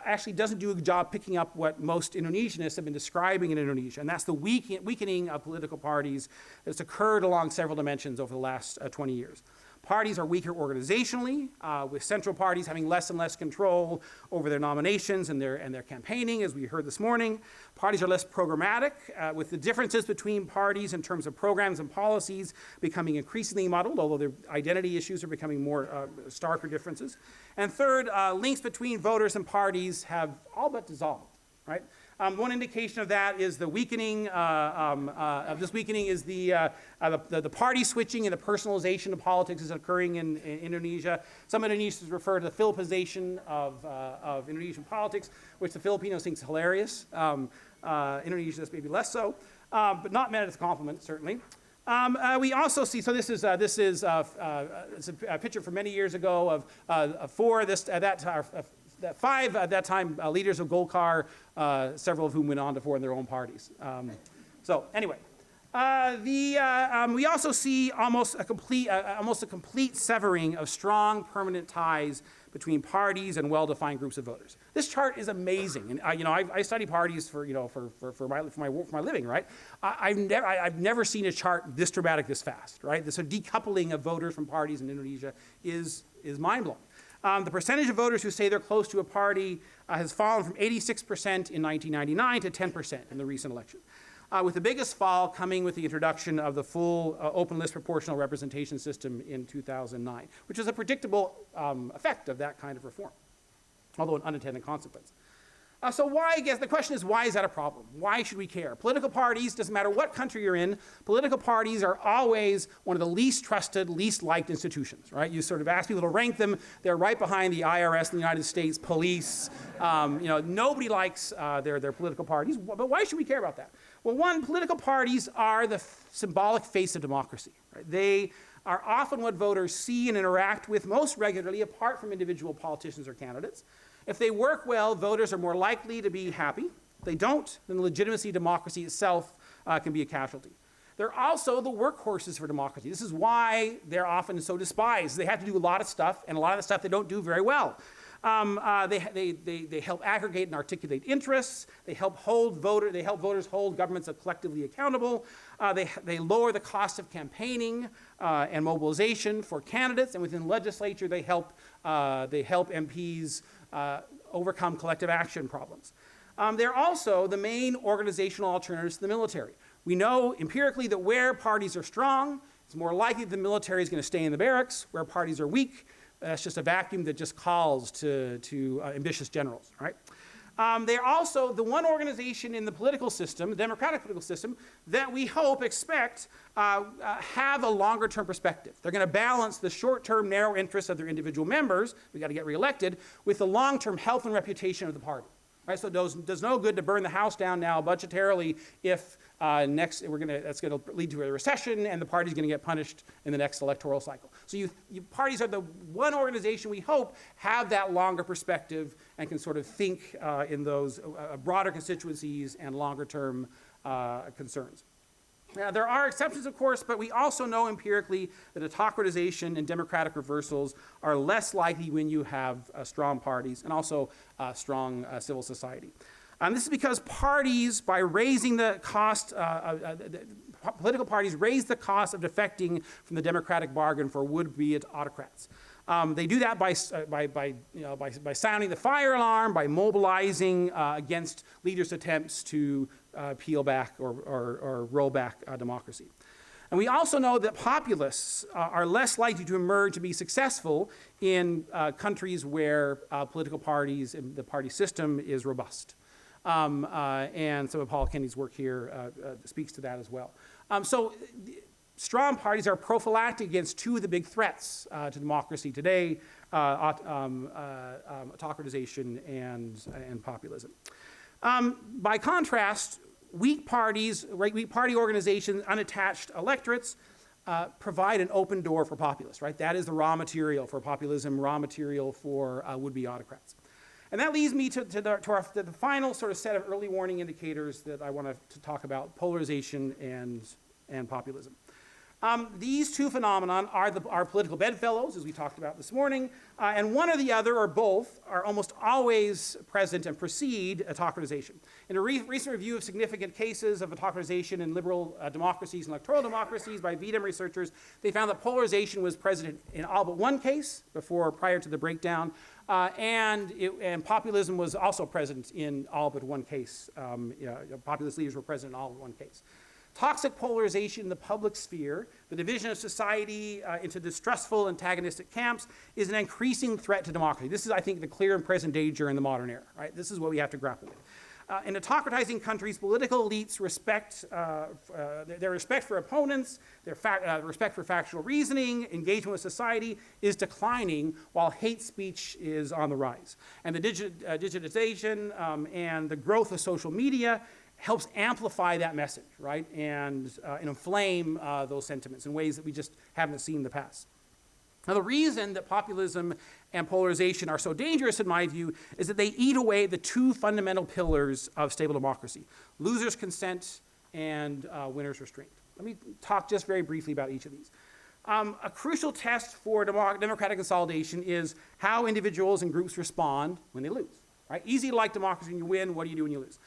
actually doesn't do a good job picking up what most Indonesianists have been describing in Indonesia, and that's the weakening of political parties that's occurred along several dimensions over the last 20 years. Parties are weaker organizationally, with central parties having less and less control over their nominations and their campaigning, as we heard this morning. Parties are less programmatic, with the differences between parties in terms of programs and policies becoming increasingly muddled, although their identity issues are becoming more starker differences. And third, links between voters and parties have all but dissolved, right? One indication of that is the weakening of this weakening is the party switching and the personalization of politics is occurring in Indonesia. Some Indonesians refer to the Filipization of Indonesian politics, which the Filipinos think is hilarious. Indonesians maybe less so, but not meant as a compliment, certainly. We also see, so this is a picture from many years ago of five at that time leaders of Golkar, several of whom went on to form their own parties. So anyway, we also see almost a complete severing of strong permanent ties between parties and well-defined groups of voters. This chart is amazing, and I study parties for my living, right? I've never seen a chart this dramatic this fast, right? This decoupling of voters from parties in Indonesia is mind-blowing. The percentage of voters who say they're close to a party has fallen from 86% in 1999 to 10% in the recent election, with the biggest fall coming with the introduction of the full open list proportional representation system in 2009, which is a predictable effect of that kind of reform, although an unintended consequence. So why, I guess the question is, why is that a problem? Why should we care? Political parties, doesn't matter what country you're in, political parties are always one of the least trusted, least liked institutions, right? You sort of ask people to rank them, they're right behind the IRS in the United States, police. Nobody likes their political parties, but why should we care about that? Well, one, political parties are the symbolic face of democracy, right? They are often what voters see and interact with most regularly, apart from individual politicians or candidates. If they work well, voters are more likely to be happy. If they don't, then the legitimacy of democracy itself can be a casualty. They're also the workhorses for democracy. This is why they're often so despised. They have to do a lot of stuff, and a lot of the stuff they don't do very well. They help aggregate and articulate interests. They help voters hold governments collectively accountable. They lower the cost of campaigning and mobilization for candidates, and within the legislature, they help MPs overcome collective action problems. They're also the main organizational alternatives to the military. We know empirically that where parties are strong, it's more likely the military is going to stay in the barracks. Where parties are weak, that's just a vacuum that just calls to ambitious generals, right? They're also the one organization in the political system, the democratic political system, that we expect have a longer term perspective. They're going to balance the short term narrow interests of their individual members, we got to get reelected, with the long term health and reputation of the party. right? So it does no good to burn the house down now budgetarily if that's going to lead to a recession and the party's going to get punished in the next electoral cycle. So parties are the one organization we hope have that longer perspective and can sort of think in those broader constituencies and longer term concerns. Now, there are exceptions, of course, but we also know empirically that autocratization and democratic reversals are less likely when you have strong parties and also strong civil society. This is because parties, by raising the cost, political parties raise the cost of defecting from the democratic bargain for would-be autocrats. They do that by sounding the fire alarm, by mobilizing against leaders' attempts to peel back or roll back democracy. And we also know that populists are less likely to emerge to be successful in countries where political parties and the party system is robust. And some of Paul Kennedy's work here speaks to that as well. Strong parties are prophylactic against two of the big threats to democracy today, autocratization and populism. By contrast, weak party organizations, unattached electorates, provide an open door for populists, right? That is the raw material for populism, raw material for would-be autocrats. And that leads me to the final sort of set of early warning indicators that I want to talk about, polarization and populism. These two phenomena are political bedfellows, as we talked about this morning, and one or the other, or both, are almost always present and precede autocratization. In a recent review of significant cases of autocratization in liberal democracies and electoral democracies by VDEM researchers, they found that polarization was present in all but one case prior to the breakdown, and populism was also present in all but one case. Populist leaders were present in all but one case. Toxic polarization in the public sphere, the division of society into distrustful antagonistic camps, is an increasing threat to democracy. This is, I think, the clear and present danger in the modern era, right? This is what we have to grapple with. In autocratizing countries, political elites respect their respect for opponents, their respect for factual reasoning, engagement with society is declining, while hate speech is on the rise. And the digitization and the growth of social media helps amplify that message, right, and inflame those sentiments in ways that we just haven't seen in the past. Now, the reason that populism and polarization are so dangerous, in my view, is that they eat away the two fundamental pillars of stable democracy: losers' consent and winners' restraint. Let me talk just very briefly about each of these. A crucial test for democratic consolidation is how individuals and groups respond when they lose, right? Easy to like democracy when you win. What do you do when you lose?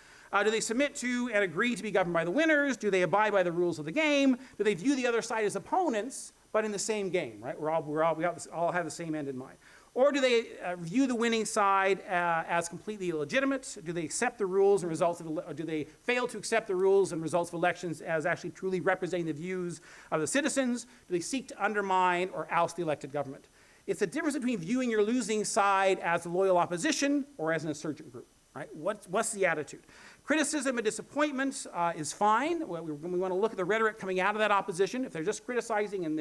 Do they submit to and agree to be governed by the winners? Do they abide by the rules of the game? Do they view the other side as opponents, but in the same game, right? We all have the same end in mind. Or do they view the winning side as completely illegitimate? Do they accept the rules and results of, or do they fail to accept the rules and results of elections as actually truly representing the views of the citizens? Do they seek to undermine or oust the elected government? It's the difference between viewing your losing side as a loyal opposition or as an insurgent group, right? What's the attitude? Criticism and disappointment is fine. We want to look at the rhetoric coming out of that opposition. If they're just criticizing and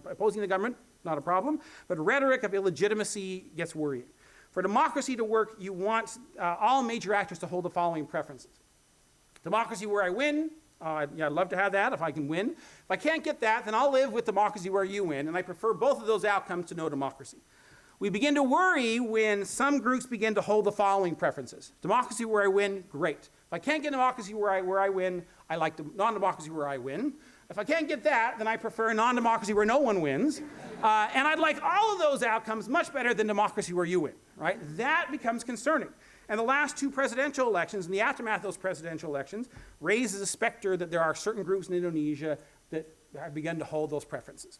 opposing the government, not a problem. But rhetoric of illegitimacy gets worrying. For democracy to work, you want all major actors to hold the following preferences: democracy where I win. I'd love to have that if I can win. If I can't get that, then I'll live with democracy where you win, and I prefer both of those outcomes to no democracy. We begin to worry when some groups begin to hold the following preferences: democracy where I win, great. If I can't get democracy where I win, I like non-democracy where I win. If I can't get that, then I prefer non-democracy where no one wins. And I'd like all of those outcomes much better than democracy where you win, right? That becomes concerning. And the last two presidential elections, and the aftermath of those presidential elections, raises a specter that there are certain groups in Indonesia that have begun to hold those preferences.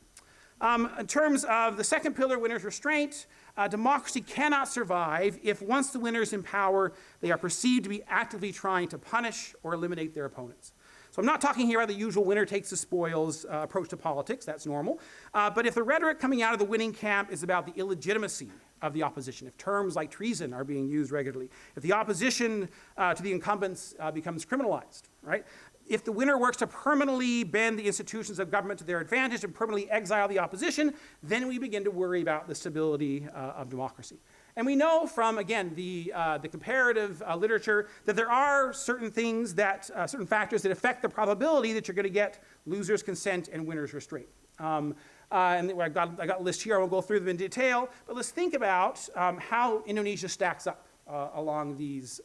In terms of the second pillar, winners' restraint, democracy cannot survive if once the winners in power, they are perceived to be actively trying to punish or eliminate their opponents. So I'm not talking here about the usual winner takes the spoils approach to politics, that's normal. But if the rhetoric coming out of the winning camp is about the illegitimacy of the opposition, if terms like treason are being used regularly, if the opposition to the incumbents becomes criminalized, right? If the winner works to permanently bend the institutions of government to their advantage and permanently exile the opposition, then we begin to worry about the stability of democracy. And we know from, again, the comparative literature that there are certain things that, certain factors that affect the probability that you're going to get losers' consent and winners' restraint. And I got a list here. I won't go through them in detail, but let's think about how Indonesia stacks up along these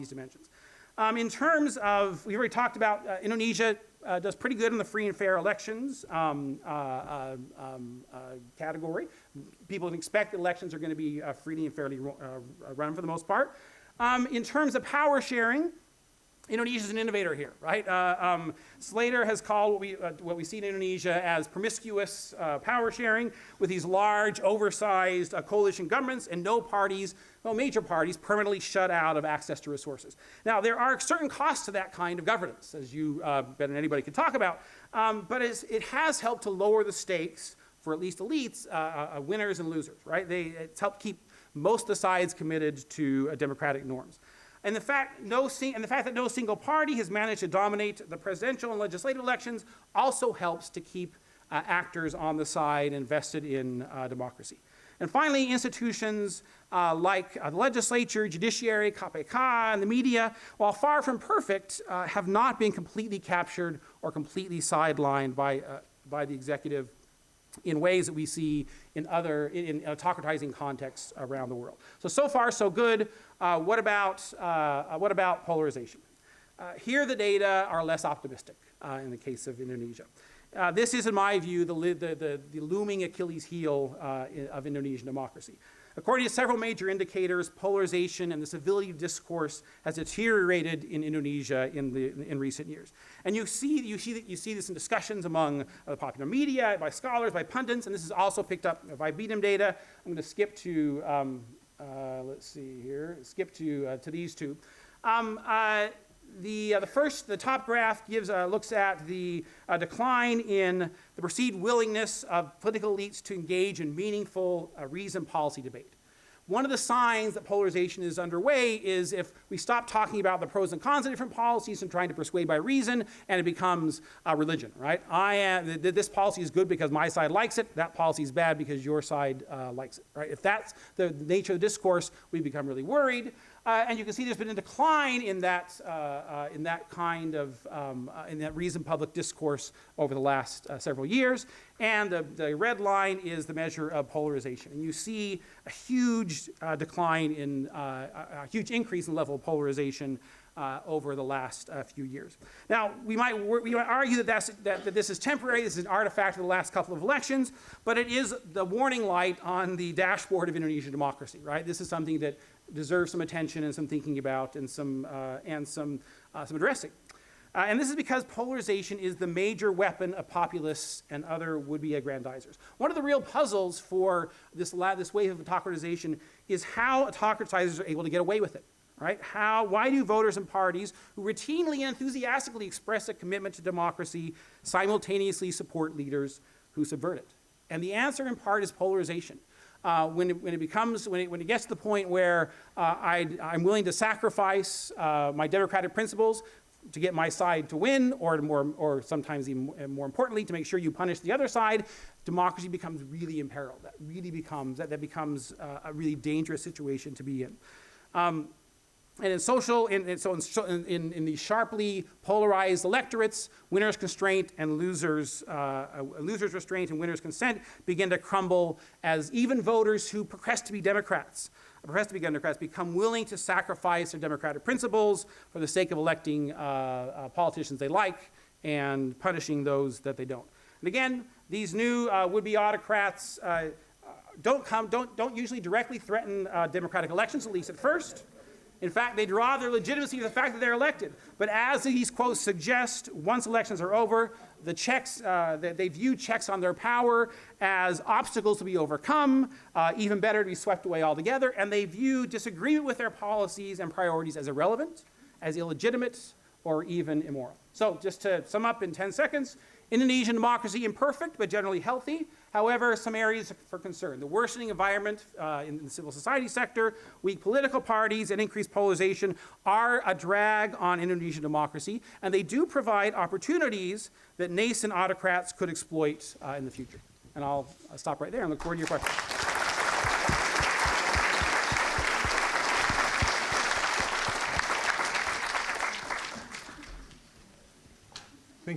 dimensions. In terms of, we already talked about Indonesia does pretty good in the free and fair elections category. People can expect elections are going to be freely and fairly run for the most part. In terms of power sharing, Indonesia is an innovator here, right? Slater has called what we see in Indonesia as promiscuous power sharing, with these large, oversized coalition governments and no parties, no major parties, permanently shut out of access to resources. Now, there are certain costs to that kind of governance, as you better than anybody can talk about, but it has helped to lower the stakes for at least elites, winners and losers, right? It's helped keep most of the sides committed to democratic norms. And the fact that no single party has managed to dominate the presidential and legislative elections also helps to keep actors on the side invested in democracy. And finally, institutions like the legislature, judiciary, KPK, and the media, while far from perfect, have not been completely captured or completely sidelined by the executive in ways that we see in autocratizing contexts around the world. So far, so good. What about polarization? Here, the data are less optimistic in the case of Indonesia. This is, in my view, the looming Achilles heel of Indonesian democracy. According to several major indicators, polarization and the civility of discourse has deteriorated in Indonesia in recent years. And you see this in discussions among the popular media, by scholars, by pundits, and this is also picked up by Beatum data. I'm going to skip to, let's see here, skip to these two. The top graph looks at the decline in the perceived willingness of political elites to engage in meaningful, reasoned policy debate. One of the signs that polarization is underway is if we stop talking about the pros and cons of different policies and trying to persuade by reason, and it becomes religion, right? This policy is good because my side likes it. That policy is bad because your side likes it, right? If that's the nature of the discourse, we become really worried. And you can see there's been a decline in that kind of in that reasoned public discourse over the last several years. And the red line is the measure of polarization. And you see a huge decline in a huge increase in the level of polarization over the last few years. Now, we might argue that this is temporary. This is an artifact of the last couple of elections, but it is the warning light on the dashboard of Indonesian democracy, right? This is something that deserves some attention and some thinking about and some addressing. And this is because polarization is the major weapon of populists and other would-be aggrandizers. One of the real puzzles for this wave of autocratization is how autocratizers are able to get away with it. Right? Why do voters and parties who routinely and enthusiastically express a commitment to democracy simultaneously support leaders who subvert it? And the answer, in part, is polarization. When it gets to the point where I'm willing to sacrifice my democratic principles to get my side to win, or sometimes even more importantly, to make sure you punish the other side, democracy becomes really imperiled. That becomes a really dangerous situation to be in. And in these sharply polarized electorates, winners' constraint and losers' restraint and winners' consent begin to crumble as even voters who profess to be Democrats become willing to sacrifice their democratic principles for the sake of electing politicians they like and punishing those that they don't. And again, these new would-be autocrats don't usually directly threaten democratic elections, at least at first. In fact, they draw their legitimacy to the fact that they're elected. But as these quotes suggest, once elections are over, they view checks on their power as obstacles to be overcome, even better to be swept away altogether, and they view disagreement with their policies and priorities as irrelevant, as illegitimate, or even immoral. So just to sum up in 10 seconds, Indonesian democracy imperfect, but generally healthy. However, some areas for concern. The worsening environment in the civil society sector, weak political parties, and increased polarization are a drag on Indonesian democracy, and they do provide opportunities that nascent autocrats could exploit in the future. And I'll stop right there and look forward to your questions.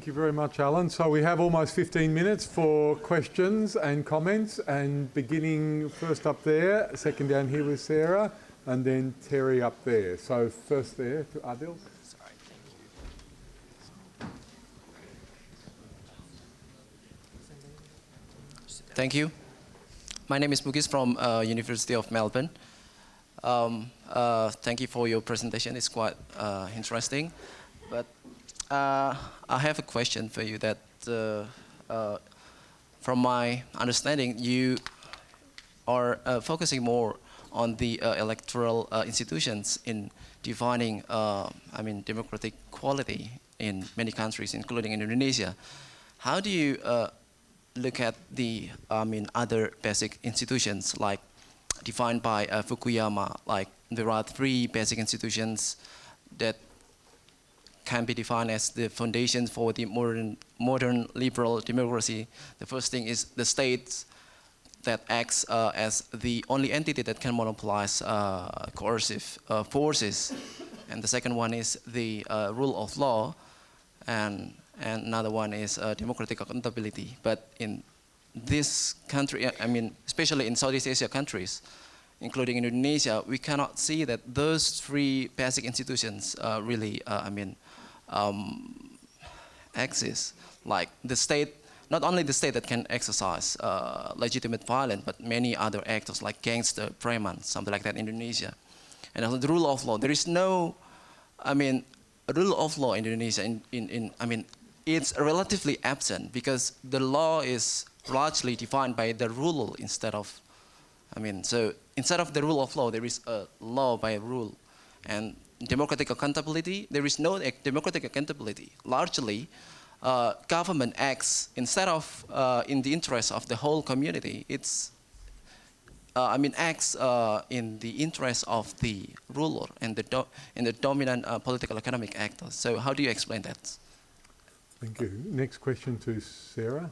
Thank you very much, Alan. So we have almost 15 minutes for questions and comments, and beginning first up there, second down here with Sarah, and then Terry up there. So first there to Adil. Sorry, thank you. My name is Mugis from University of Melbourne. Thank you for your presentation. It's quite interesting. But I have a question for you that, from my understanding, you are focusing more on the electoral institutions in defining, democratic quality in many countries, including Indonesia. How do you look at the, other basic institutions like defined by Fukuyama? Like there are 3 basic institutions that can be defined as the foundations for the modern liberal democracy. The first thing is the state that acts as the only entity that can monopolize coercive forces. And the second one is the rule of law. And another one is democratic accountability. But in this country, especially in Southeast Asia countries, including Indonesia, we cannot see that those 3 basic institutions really, exist. Like the state, not only the state that can exercise legitimate violence, but many other actors like gangster, preman, something like that in Indonesia. And also the rule of law. There is no, a rule of law in Indonesia, it's relatively absent because the law is largely defined by the rule instead of, so instead of the rule of law, there is a law by a rule. And democratic accountability, there is no democratic accountability. Largely, government acts, instead of in the interest of the whole community, it's, acts in the interest of the ruler and the dominant political economic actors. So how do you explain that? Thank you. Next question to Sarah.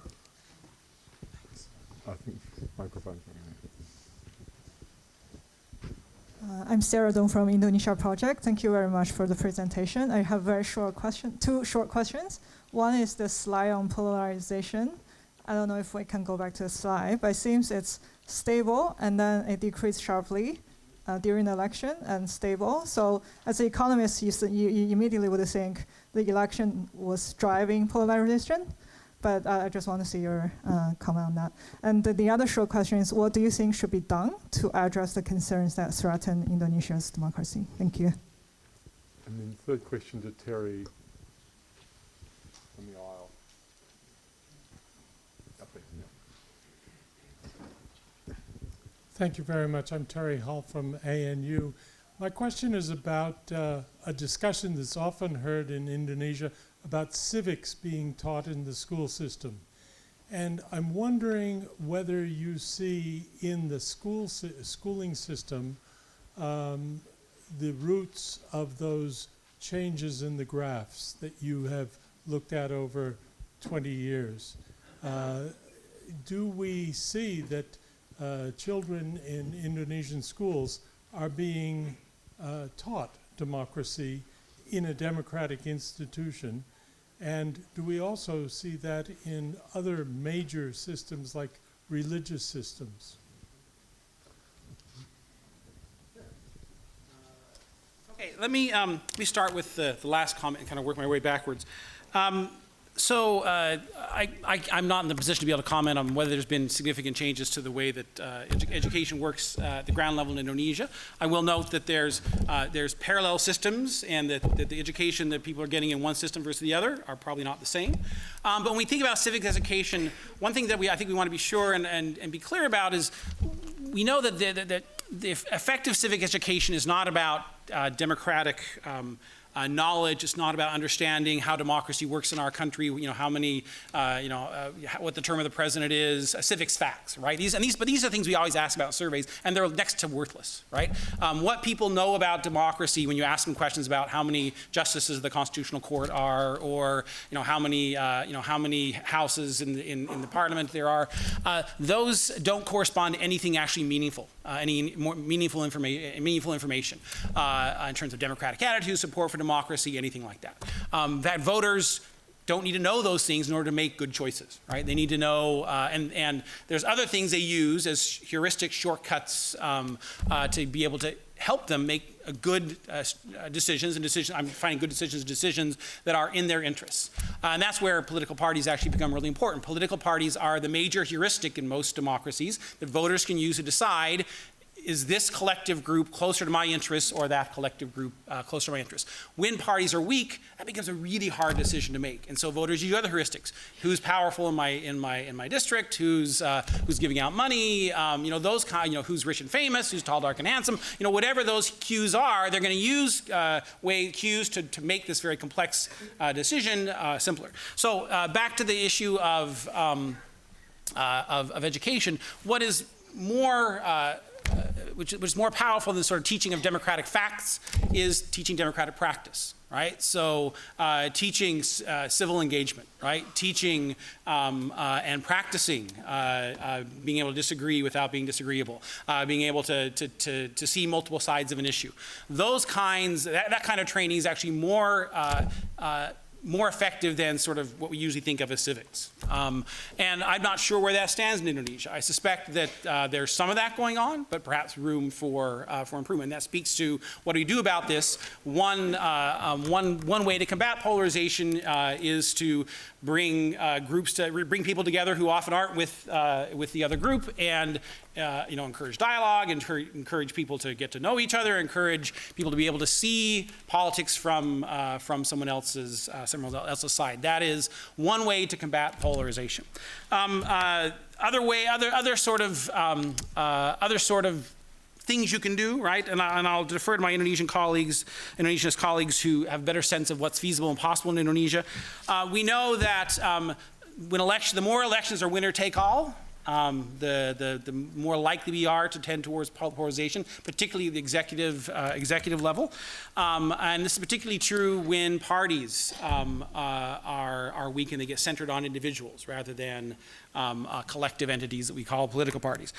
I think microphone. I'm Sarah Dong from Indonesia Project. Thank you very much for the presentation. I have two short questions. One is the slide on polarization. I don't know if we can go back to the slide, but it seems it's stable and then it decreased sharply during the election and stable. So as an economist, you immediately would think the election was driving polarization. But I just want to see your comment on that. And the other short question is, what do you think should be done to address the concerns that threaten Indonesia's democracy? Thank you. And then third question to Terry on the aisle. Up there, yeah. Thank you very much. I'm Terry Hall from ANU. My question is about a discussion that's often heard in Indonesia about civics being taught in the school system. And I'm wondering whether you see in the schooling system the roots of those changes in the graphs that you have looked at over 20 years. Do we see that children in Indonesian schools are being taught democracy in a democratic institution? And do we also see that in other major systems like religious systems? Okay, let me start with the last comment and kind of work my way backwards. So I'm not in the position to be able to comment on whether there's been significant changes to the way that education works at the ground level in Indonesia. I will note that there's parallel systems, and that the education that people are getting in one system versus the other are probably not the same. But when we think about civic education, one thing that I think we want to be sure and be clear about is we know that the effective civic education is not about democratic knowledge. It's not about understanding how democracy works in our country. How many, what the term of the president is. Civics facts, right? But these are things we always ask about in surveys, and they're next to worthless, right? What people know about democracy when you ask them questions about how many justices of the Constitutional Court are, or how many houses in the Parliament there are, those don't correspond to anything actually meaningful, any more meaningful information in terms of democratic attitude, support for democracy, anything like that. That voters don't need to know those things in order to make good choices, right? They need to know, and there's other things they use as heuristic shortcuts to be able to help them make good decisions, I'm finding good decisions that are in their interests. And that's where political parties actually become really important. Political parties are the major heuristic in most democracies that voters can use to decide, is this collective group closer to my interests or that collective group closer to my interests? When parties are weak, that becomes a really hard decision to make. And so voters use other heuristics. Who's powerful in my district? Who's giving out money? You know, those kind. You know, who's rich and famous? Who's tall, dark, and handsome? You know, whatever those cues are, they're going to use cues to make this very complex decision simpler. So back to the issue of education. What is more which is more powerful than sort of teaching of democratic facts is teaching democratic practice, right? So teaching civil engagement, right? Teaching and practicing being able to disagree without being disagreeable, being able to see multiple sides of an issue. Those kinds, that kind of training is actually more effective than sort of what we usually think of as civics. And I'm not sure where that stands in Indonesia. I suspect that there's some of that going on, but perhaps room for improvement. And that speaks to what do we do about this. One way to combat polarization is to bring bring people together who often aren't with the other group, and you know, encourage dialogue, encourage people to get to know each other, encourage people to be able to see politics from someone else's side. That is one way to combat polarization. Other sort of things you can do, right? And I'll defer to my Indonesianist colleagues who have a better sense of what's feasible and possible in Indonesia. We know that the more elections are winner take all, the more likely we are to tend towards polarization, particularly the executive level. And this is particularly true when parties are weak and they get centered on individuals rather than collective entities that we call political parties.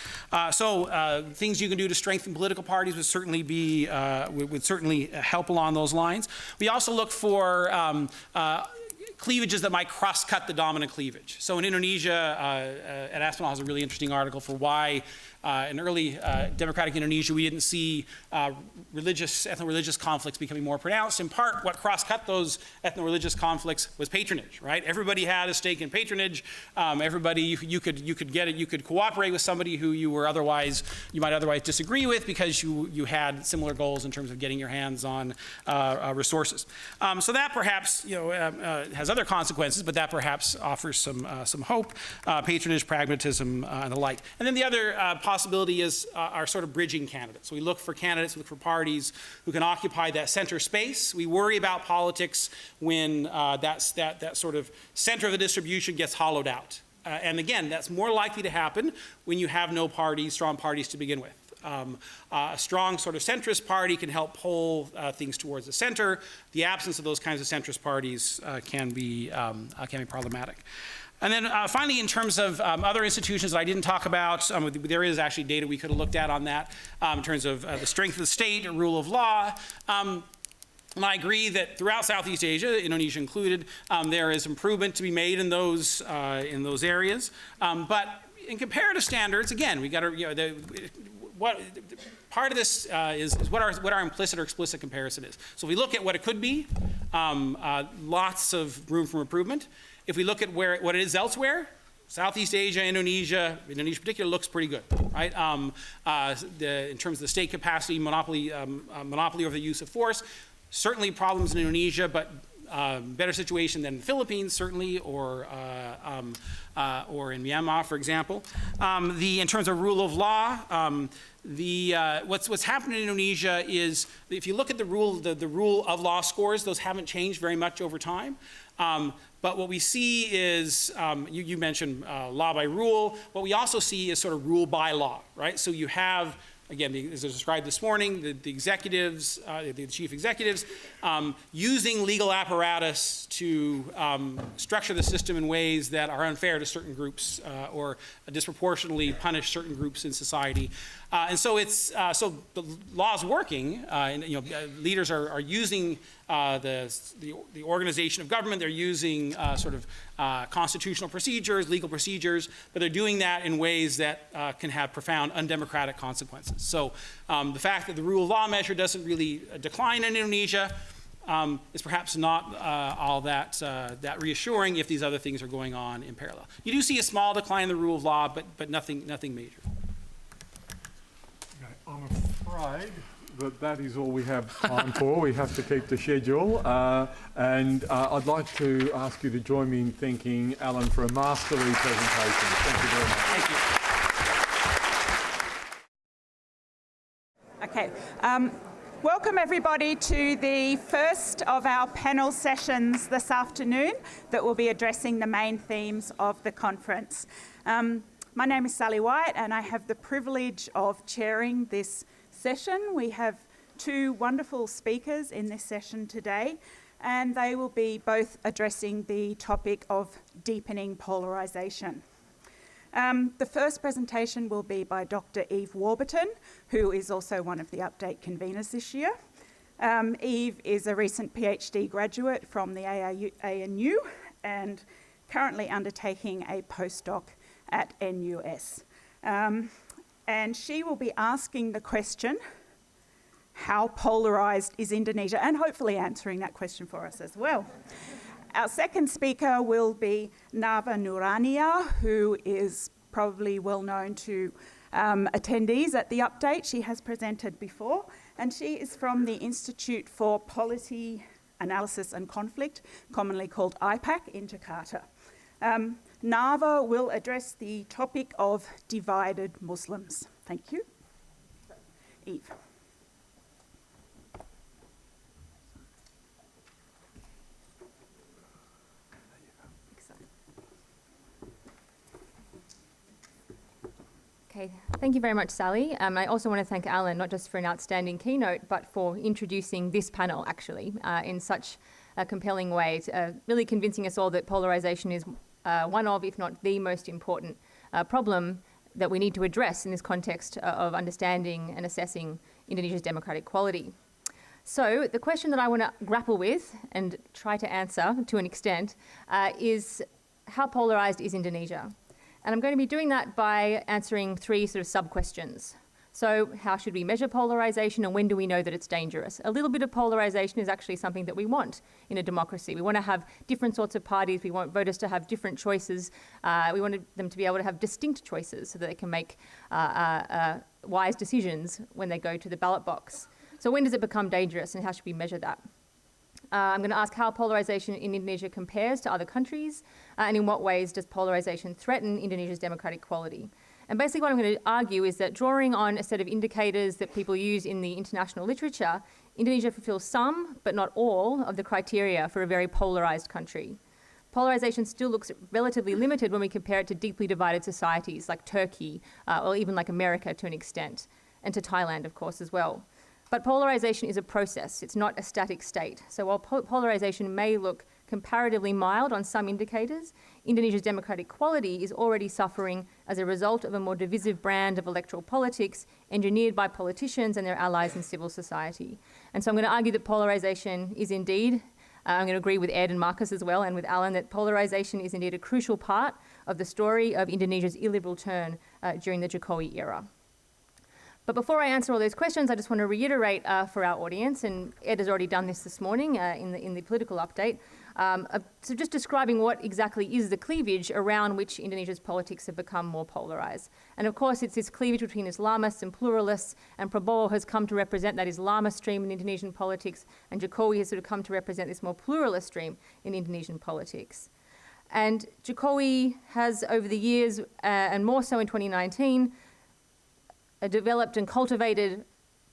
So things you can do to strengthen political parties would certainly be would certainly help along those lines. We also look for cleavages that might cross-cut the dominant cleavage. So in Indonesia, Ed Aspinall has a really interesting article for why in early democratic Indonesia we didn't see ethno-religious conflicts becoming more pronounced. In part, what cross-cut those ethno-religious conflicts was patronage, right? Everybody had a stake in patronage. Everybody, you could get it. You could cooperate with somebody who you might otherwise disagree with because you had similar goals in terms of getting your hands on resources. So that perhaps has other consequences, but that perhaps offers some hope. Patronage, pragmatism, and the like. And then the other possibility is our sort of bridging candidates. So we look for candidates, look for parties who can occupy that center space. We worry about politics when that sort of center of the distribution gets hollowed out. And again, that's more likely to happen when you have no strong parties to begin with. A strong sort of centrist party can help pull things towards the center. The absence of those kinds of centrist parties can be problematic. And then finally, in terms of other institutions that I didn't talk about, there is actually data we could have looked at on that in terms of the strength of the state, rule of law. And I agree that throughout Southeast Asia, Indonesia included, there is improvement to be made in those areas. But in comparative standards, again, we got to part of this is what our implicit or explicit comparison is. So if we look at what it could be, lots of room for improvement. If we look at what it is elsewhere, Southeast Asia, Indonesia in particular looks pretty good, right? In terms of the state capacity, monopoly over the use of force, certainly problems in Indonesia, but better situation than the Philippines, certainly, or in Myanmar, for example. In terms of rule of law, what's happened in Indonesia is if you look at the rule of law scores, those haven't changed very much over time. But what we see is, you mentioned law by rule. What we also see is sort of rule by law, right? So you have, again, as I described this morning, the executives, the chief executives, using legal apparatus to structure the system in ways that are unfair to certain groups or disproportionately punish certain groups in society. And so so the law is working, and leaders are using the organization of government. They're using sort of constitutional procedures, legal procedures, but they're doing that in ways that can have profound undemocratic consequences. So the fact that the rule of law measure doesn't really decline in Indonesia is perhaps not all that reassuring if these other things are going on in parallel. You do see a small decline in the rule of law, but nothing major. Okay, I'm afraid that is all we have time for. We have to keep the schedule. And I'd like to ask you to join me in thanking Alan for a masterly presentation. Thank you very much. Thank you. Okay. Welcome everybody to the first of our panel sessions this afternoon that will be addressing the main themes of the conference. My name is Sally White and I have the privilege of chairing this session. We have two wonderful speakers in this session today, and they will be both addressing the topic of deepening polarisation. The first presentation will be by Dr. Eve Warburton, who is also one of the Update conveners this year. Eve is a recent PhD graduate from the ANU and currently undertaking a postdoc at NUS. And she will be asking the question, how polarised is Indonesia? And hopefully answering that question for us as well. Our second speaker will be Nava Nuraniyah, who is probably well known to attendees at the Update. She has presented before, and she is from the Institute for Policy Analysis and Conflict, commonly called IPAC, in Jakarta. Nava will address the topic of divided Muslims. Thank you. Eve. Okay, thank you very much, Sally. I also want to thank Alan, not just for an outstanding keynote, but for introducing this panel, actually, in such a compelling way, really convincing us all that polarisation is one of, if not the most important problem that we need to address in this context of understanding and assessing Indonesia's democratic quality. So the question that I want to grapple with and try to answer to an extent is how polarised is Indonesia? And I'm going to be doing that by answering three sort of sub-questions. So how should we measure polarisation and when do we know that it's dangerous? A little bit of polarisation is actually something that we want in a democracy. We want to have different sorts of parties. We want voters to have different choices. We want them to be able to have distinct choices so that they can make wise decisions when they go to the ballot box. So when does it become dangerous and how should we measure that? I'm going to ask how polarisation in Indonesia compares to other countries and in what ways does polarisation threaten Indonesia's democratic quality. And basically what I'm going to argue is that drawing on a set of indicators that people use in the international literature, Indonesia fulfills some, but not all, of the criteria for a very polarised country. Polarisation still looks relatively limited when we compare it to deeply divided societies like Turkey or even like America to an extent, and to Thailand, of course, as well. But polarisation is a process, it's not a static state. So while polarisation may look comparatively mild on some indicators, Indonesia's democratic quality is already suffering as a result of a more divisive brand of electoral politics engineered by politicians and their allies in civil society. And so I'm going to argue that polarisation is indeed, I'm going to agree with Ed and Marcus as well, and with Alan, that polarisation is indeed a crucial part of the story of Indonesia's illiberal turn during the Jokowi era. But before I answer all those questions, I just want to reiterate for our audience, and Ed has already done this morning in the political update, so just describing what exactly is the cleavage around which Indonesia's politics have become more polarised. And of course, it's this cleavage between Islamists and pluralists, and Prabowo has come to represent that Islamist stream in Indonesian politics, and Jokowi has sort of come to represent this more pluralist stream in Indonesian politics. And Jokowi has, over the years, and more so in 2019, developed and cultivated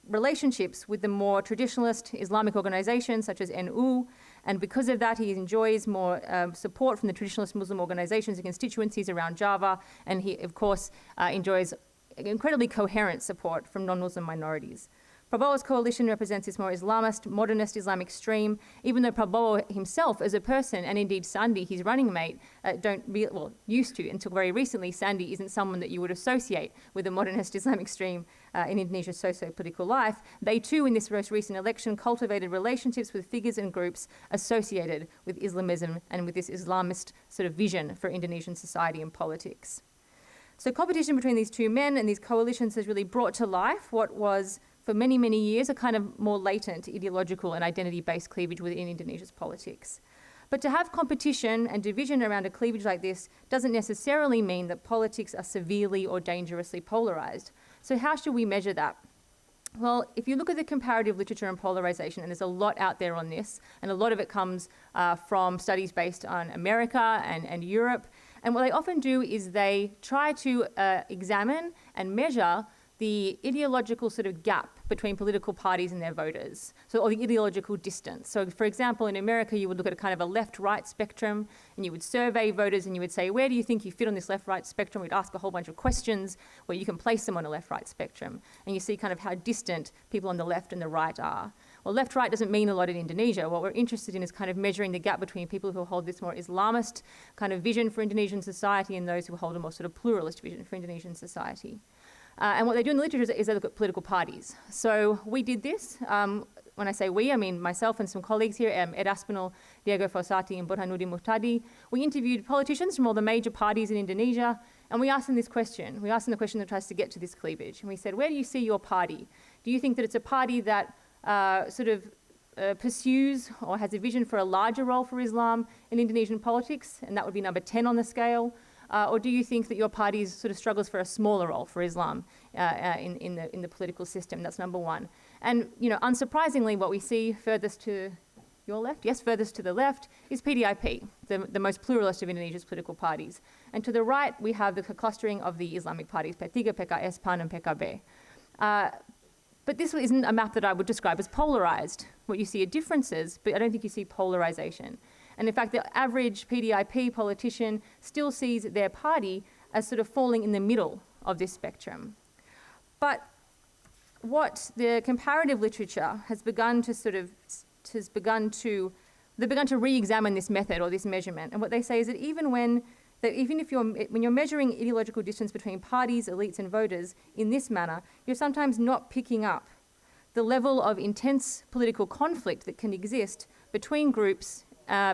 relationships with the more traditionalist Islamic organizations such as NU, and because of that he enjoys more support from the traditionalist Muslim organizations and constituencies around Java, and he of course enjoys incredibly coherent support from non-Muslim minorities. Prabowo's coalition represents this more Islamist, modernist Islamic stream, even though Prabowo himself as a person, and indeed Sandi, his running mate, used to, until very recently, Sandi isn't someone that you would associate with a modernist Islamic stream in Indonesia's socio-political life. They too, in this most recent election, cultivated relationships with figures and groups associated with Islamism and with this Islamist sort of vision for Indonesian society and politics. So competition between these two men and these coalitions has really brought to life what was, for many, many years, a kind of more latent ideological and identity-based cleavage within Indonesia's politics. But to have competition and division around a cleavage like this doesn't necessarily mean that politics are severely or dangerously polarised. So how should we measure that? Well, if you look at the comparative literature on polarisation, and there's a lot out there on this, and a lot of it comes from studies based on America and Europe, and what they often do is they try to examine and measure the ideological sort of gap between political parties and their voters, or the ideological distance. So for example, in America, you would look at a kind of a left-right spectrum, and you would survey voters and you would say, where do you think you fit on this left-right spectrum? We'd ask a whole bunch of questions where you can place them on a left-right spectrum. And you see kind of how distant people on the left and the right are. Well, left-right doesn't mean a lot in Indonesia. What we're interested in is kind of measuring the gap between people who hold this more Islamist kind of vision for Indonesian society and those who hold a more sort of pluralist vision for Indonesian society. And what they do in the literature is they look at political parties. So we did this. When I say we, I mean myself and some colleagues here, Ed Aspinall, Diego Fossati, and Burhanuddin Muhtadi. We interviewed politicians from all the major parties in Indonesia, and we asked them this question. We asked them the question that tries to get to this cleavage. And we said, where do you see your party? Do you think that it's a party that pursues or has a vision for a larger role for Islam in Indonesian politics, and that would be number 10 on the scale? Or do you think that your party sort of struggles for a smaller role for Islam in the political system? That's number one. And unsurprisingly, what we see furthest to your left, yes, furthest to the left, is PDIP, the most pluralist of Indonesia's political parties. And to the right, we have the clustering of the Islamic parties, P3, PKS, PAN, and PKB. But this isn't a map that I would describe as polarised. What you see are differences, but I don't think you see polarisation. And in fact, the average PDIP politician still sees their party as sort of falling in the middle of this spectrum. But what the comparative literature has begun to re-examine this method or this measurement. And what they say is that when you're measuring ideological distance between parties, elites, and voters in this manner, you're sometimes not picking up the level of intense political conflict that can exist between groups,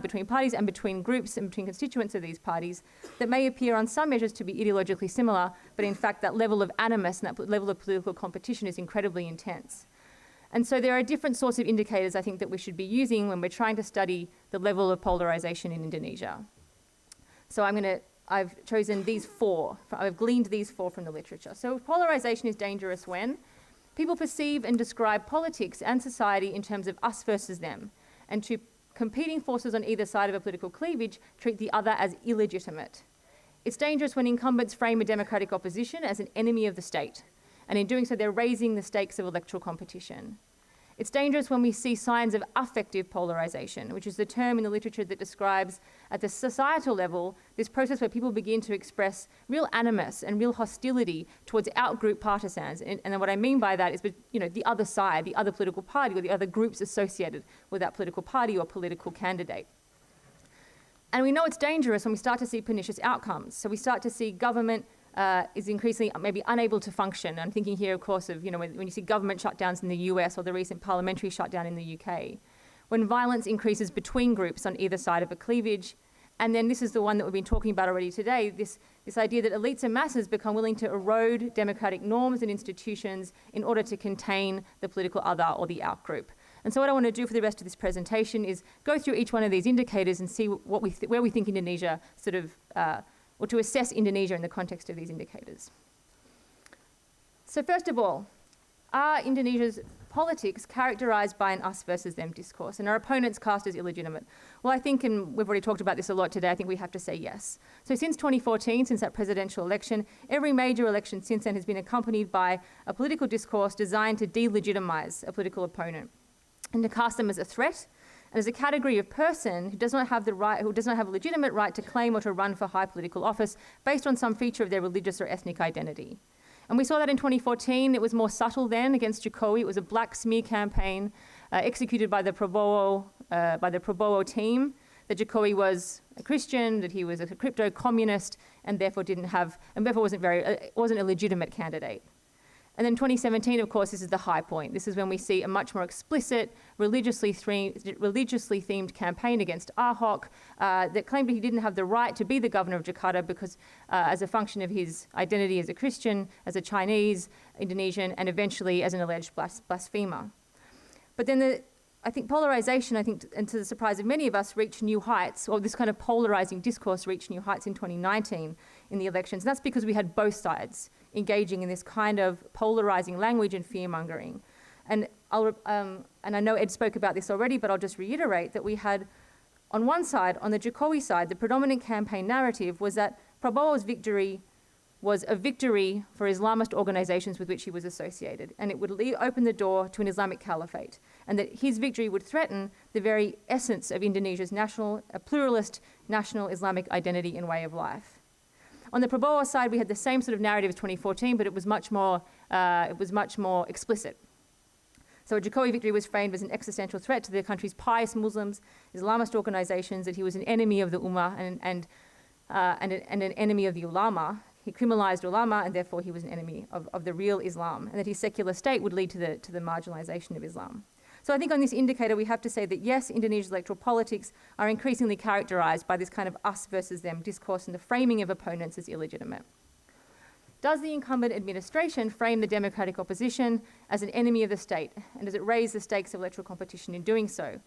between parties and between groups and between constituents of these parties that may appear on some measures to be ideologically similar, but in fact that level of animus and that level of political competition is incredibly intense. And so there are different sorts of indicators I think that we should be using when we're trying to study the level of polarisation in Indonesia. So I've chosen these four. I've gleaned these four from the literature. So polarisation is dangerous when people perceive and describe politics and society in terms of us versus them, and to competing forces on either side of a political cleavage treat the other as illegitimate. It's dangerous when incumbents frame a democratic opposition as an enemy of the state, and in doing so they're raising the stakes of electoral competition. It's dangerous when we see signs of affective polarisation, which is the term in the literature that describes, at the societal level, this process where people begin to express real animus and real hostility towards out-group partisans. And what I mean by that is, the other side, the other political party, or the other groups associated with that political party or political candidate. And we know it's dangerous when we start to see pernicious outcomes. So we start to see government is increasingly maybe unable to function. I'm thinking here, of course, of when you see government shutdowns in the US or the recent parliamentary shutdown in the UK. When violence increases between groups on either side of a cleavage. And then this is the one that we've been talking about already today, this idea that elites and masses become willing to erode democratic norms and institutions in order to contain the political other or the out-group. And so what I want to do for the rest of this presentation is go through each one of these indicators and see where we think Indonesia or to assess Indonesia in the context of these indicators. So first of all, are Indonesia's politics characterised by an us versus them discourse, and are opponents cast as illegitimate? Well, I think, and we've already talked about this a lot today, I think we have to say yes. So since 2014, since that presidential election, every major election since then has been accompanied by a political discourse designed to delegitimise a political opponent and to cast them as a threat, and as a category of person who does not have a legitimate right to claim or to run for high political office based on some feature of their religious or ethnic identity. And we saw that in 2014. It was more subtle then against Jokowi. It was a black smear campaign executed by the Prabowo team, that Jokowi was a Christian, that he was a crypto communist, and therefore wasn't a legitimate candidate. And then 2017, of course, this is the high point. This is when we see a much more explicit, religiously themed campaign against Ahok that claimed that he didn't have the right to be the governor of Jakarta because as a function of his identity as a Christian, as a Chinese, Indonesian, and eventually as an alleged blasphemer. But then I think polarization, and to the surprise of many of us, reached new heights, or this kind of polarizing discourse reached new heights in 2019 in the elections. And that's because we had both sides engaging in this kind of polarizing language and fear-mongering. And I know Ed spoke about this already, but I'll just reiterate that we had, on one side, on the Jokowi side, the predominant campaign narrative was that Prabowo's victory was a victory for Islamist organizations with which he was associated, and it would open the door to an Islamic caliphate, and that his victory would threaten the very essence of Indonesia's a pluralist national Islamic identity and way of life. On the Prabowo side, we had the same sort of narrative as 2014, but it was much more explicit. So a Jokowi victory was framed as an existential threat to the country's pious Muslims, Islamist organizations, that he was an enemy of the Ummah and an enemy of the ulama. He criminalized ulama, and therefore he was an enemy of the real Islam, and that his secular state would lead to the marginalization of Islam. So I think on this indicator, we have to say that yes, Indonesia's electoral politics are increasingly characterized by this kind of us versus them discourse and the framing of opponents as illegitimate. Does the incumbent administration frame the democratic opposition as an enemy of the state? And does it raise the stakes of electoral competition in doing so?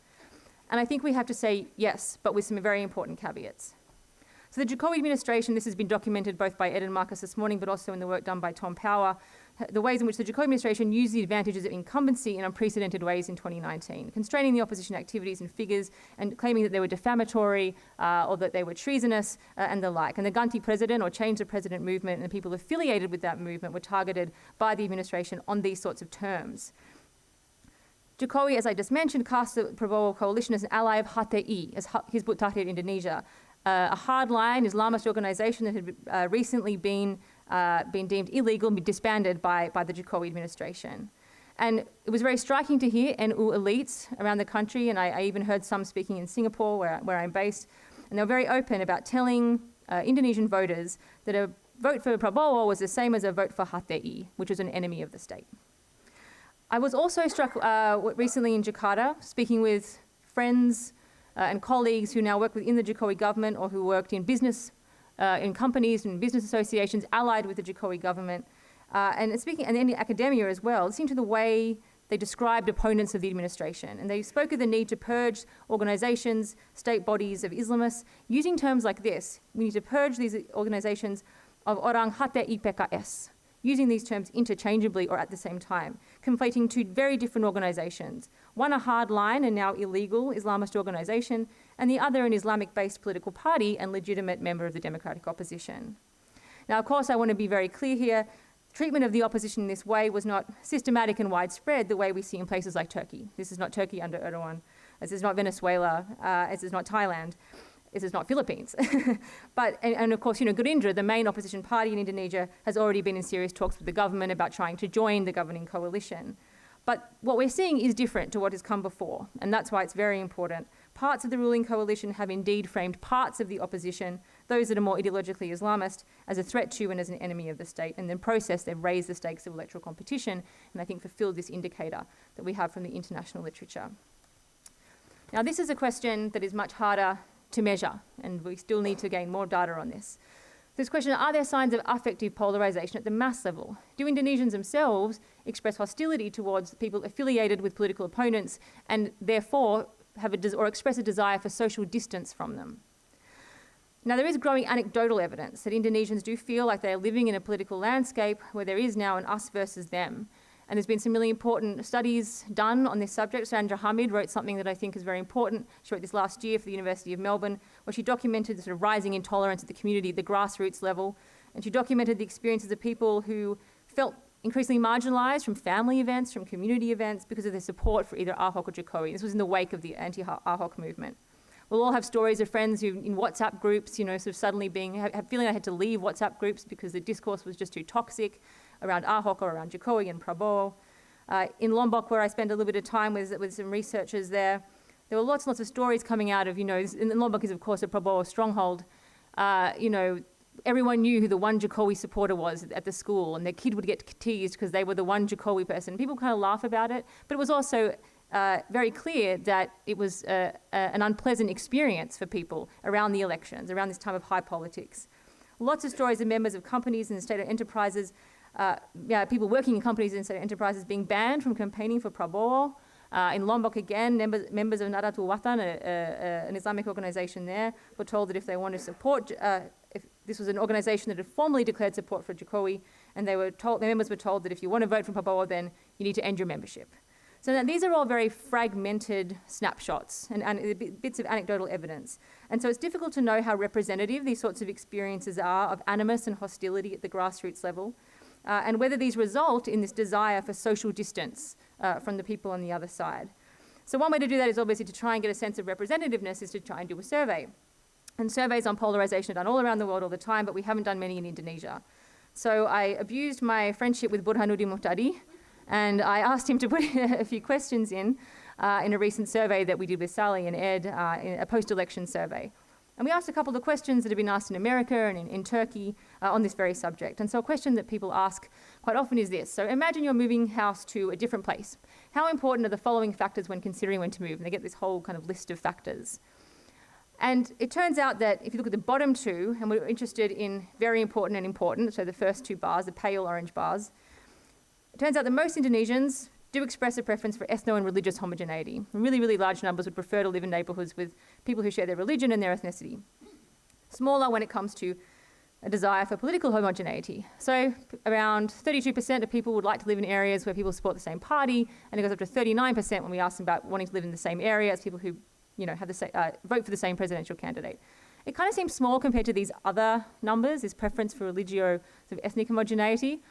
And I think we have to say yes, but with some very important caveats. So the Jokowi administration, this has been documented both by Ed and Marcus this morning, but also in the work done by Tom Power, the ways in which the Jokowi administration used the advantages of incumbency in unprecedented ways in 2019, constraining the opposition activities and figures and claiming that they were defamatory or that they were treasonous and the like. And the Ganti President or Change the President movement and the people affiliated with that movement were targeted by the administration on these sorts of terms. Jokowi, as I just mentioned, cast the Prabowo coalition as an ally of HTI, as Hizbut Tahrir Indonesia, a hardline Islamist organization that had recently been deemed illegal and disbanded by the Jokowi administration. And it was very striking to hear NU elites around the country, and I even heard some speaking in Singapore, where I'm based, and they were very open about telling Indonesian voters that a vote for Prabowo was the same as a vote for HTI, which was an enemy of the state. I was also struck recently in Jakarta, speaking with friends and colleagues who now work within the Jokowi government or who worked in business, in companies and business associations allied with the Jokowi government, and in academia as well, listening to the way they described opponents of the administration. And they spoke of the need to purge organizations, state bodies of Islamists, using terms like this. We need to purge these organizations of orang HTI PKS, using these terms interchangeably or at the same time, conflating two very different organizations. One a hardline and now illegal Islamist organization, and the other an Islamic-based political party and legitimate member of the democratic opposition. Now, of course, I want to be very clear here. Treatment of the opposition in this way was not systematic and widespread the way we see in places like Turkey. This is not Turkey under Erdogan. This is not Venezuela. This is not Thailand. This is not Philippines. And of course, Gerindra, the main opposition party in Indonesia, has already been in serious talks with the government about trying to join the governing coalition. But what we're seeing is different to what has come before, and that's why it's very important. Parts of the ruling coalition have indeed framed parts of the opposition, those that are more ideologically Islamist, as a threat to and as an enemy of the state. And in the process, they've raised the stakes of electoral competition, and I think fulfilled this indicator that we have from the international literature. Now, this is a question that is much harder to measure, and we still need to gain more data on this. This question, are there signs of affective polarization at the mass level? Do Indonesians themselves express hostility towards people affiliated with political opponents and therefore express a desire for social distance from them? Now, there is growing anecdotal evidence that Indonesians do feel like they are living in a political landscape where there is now an us versus them. And there's been some really important studies done on this subject. Sandra Hamid wrote something that I think is very important. She wrote this last year for the University of Melbourne, where she documented the sort of rising intolerance at the community, the grassroots level. And she documented the experiences of people who felt increasingly marginalised from family events, from community events, because of their support for either Ahok or Jokowi. This was in the wake of the anti-Ahok movement. We'll all have stories of friends who, in WhatsApp groups, sort of suddenly feeling I had to leave WhatsApp groups because the discourse was just too toxic. around Ahok or around Jokowi and Prabowo. In Lombok, where I spent a little bit of time with some researchers there were lots and lots of stories coming out of, and Lombok is of course a Prabowo stronghold. Everyone knew who the one Jokowi supporter was at the school, and their kid would get teased because they were the one Jokowi person. People kind of laugh about it, but it was also very clear that it was an unpleasant experience for people around the elections, around this time of high politics. Lots of stories of members of companies and state enterprises, people working in companies and state enterprises being banned from campaigning for Prabowo. In Lombok again, members of Nahdlatul Watan, an Islamic organization there, were told that if they wanted to support, if this was an organization that had formally declared support for Jokowi, and their members were told that if you want to vote for Prabowo, then you need to end your membership. So now these are all very fragmented snapshots and bits of anecdotal evidence. And so it's difficult to know how representative these sorts of experiences are of animus and hostility at the grassroots level, and whether these result in this desire for social distance from the people on the other side. So one way to do that is obviously to try and get a sense of representativeness is to try and do a survey. And surveys on polarization are done all around the world all the time, but we haven't done many in Indonesia. So I abused my friendship with Burhanuddin Muhtadi, and I asked him to put a few questions in a recent survey that we did with Sally and Ed, in a post-election survey. And we asked a couple of questions that have been asked in America and in Turkey on this very subject. And so a question that people ask quite often is this. So imagine you're moving house to a different place. How important are the following factors when considering when to move? And they get this whole kind of list of factors. And it turns out that if you look at the bottom two, and we're interested in very important and important, so the first two bars, the pale orange bars, it turns out that most Indonesians do express a preference for ethno and religious homogeneity. Really, really large numbers would prefer to live in neighbourhoods with people who share their religion and their ethnicity. Smaller when it comes to a desire for political homogeneity. So around 32% of people would like to live in areas where people support the same party, and it goes up to 39% when we ask them about wanting to live in the same area as people who have vote for the same presidential candidate. It kind of seems small compared to these other numbers, this preference for religio, sort of ethnic homogeneity.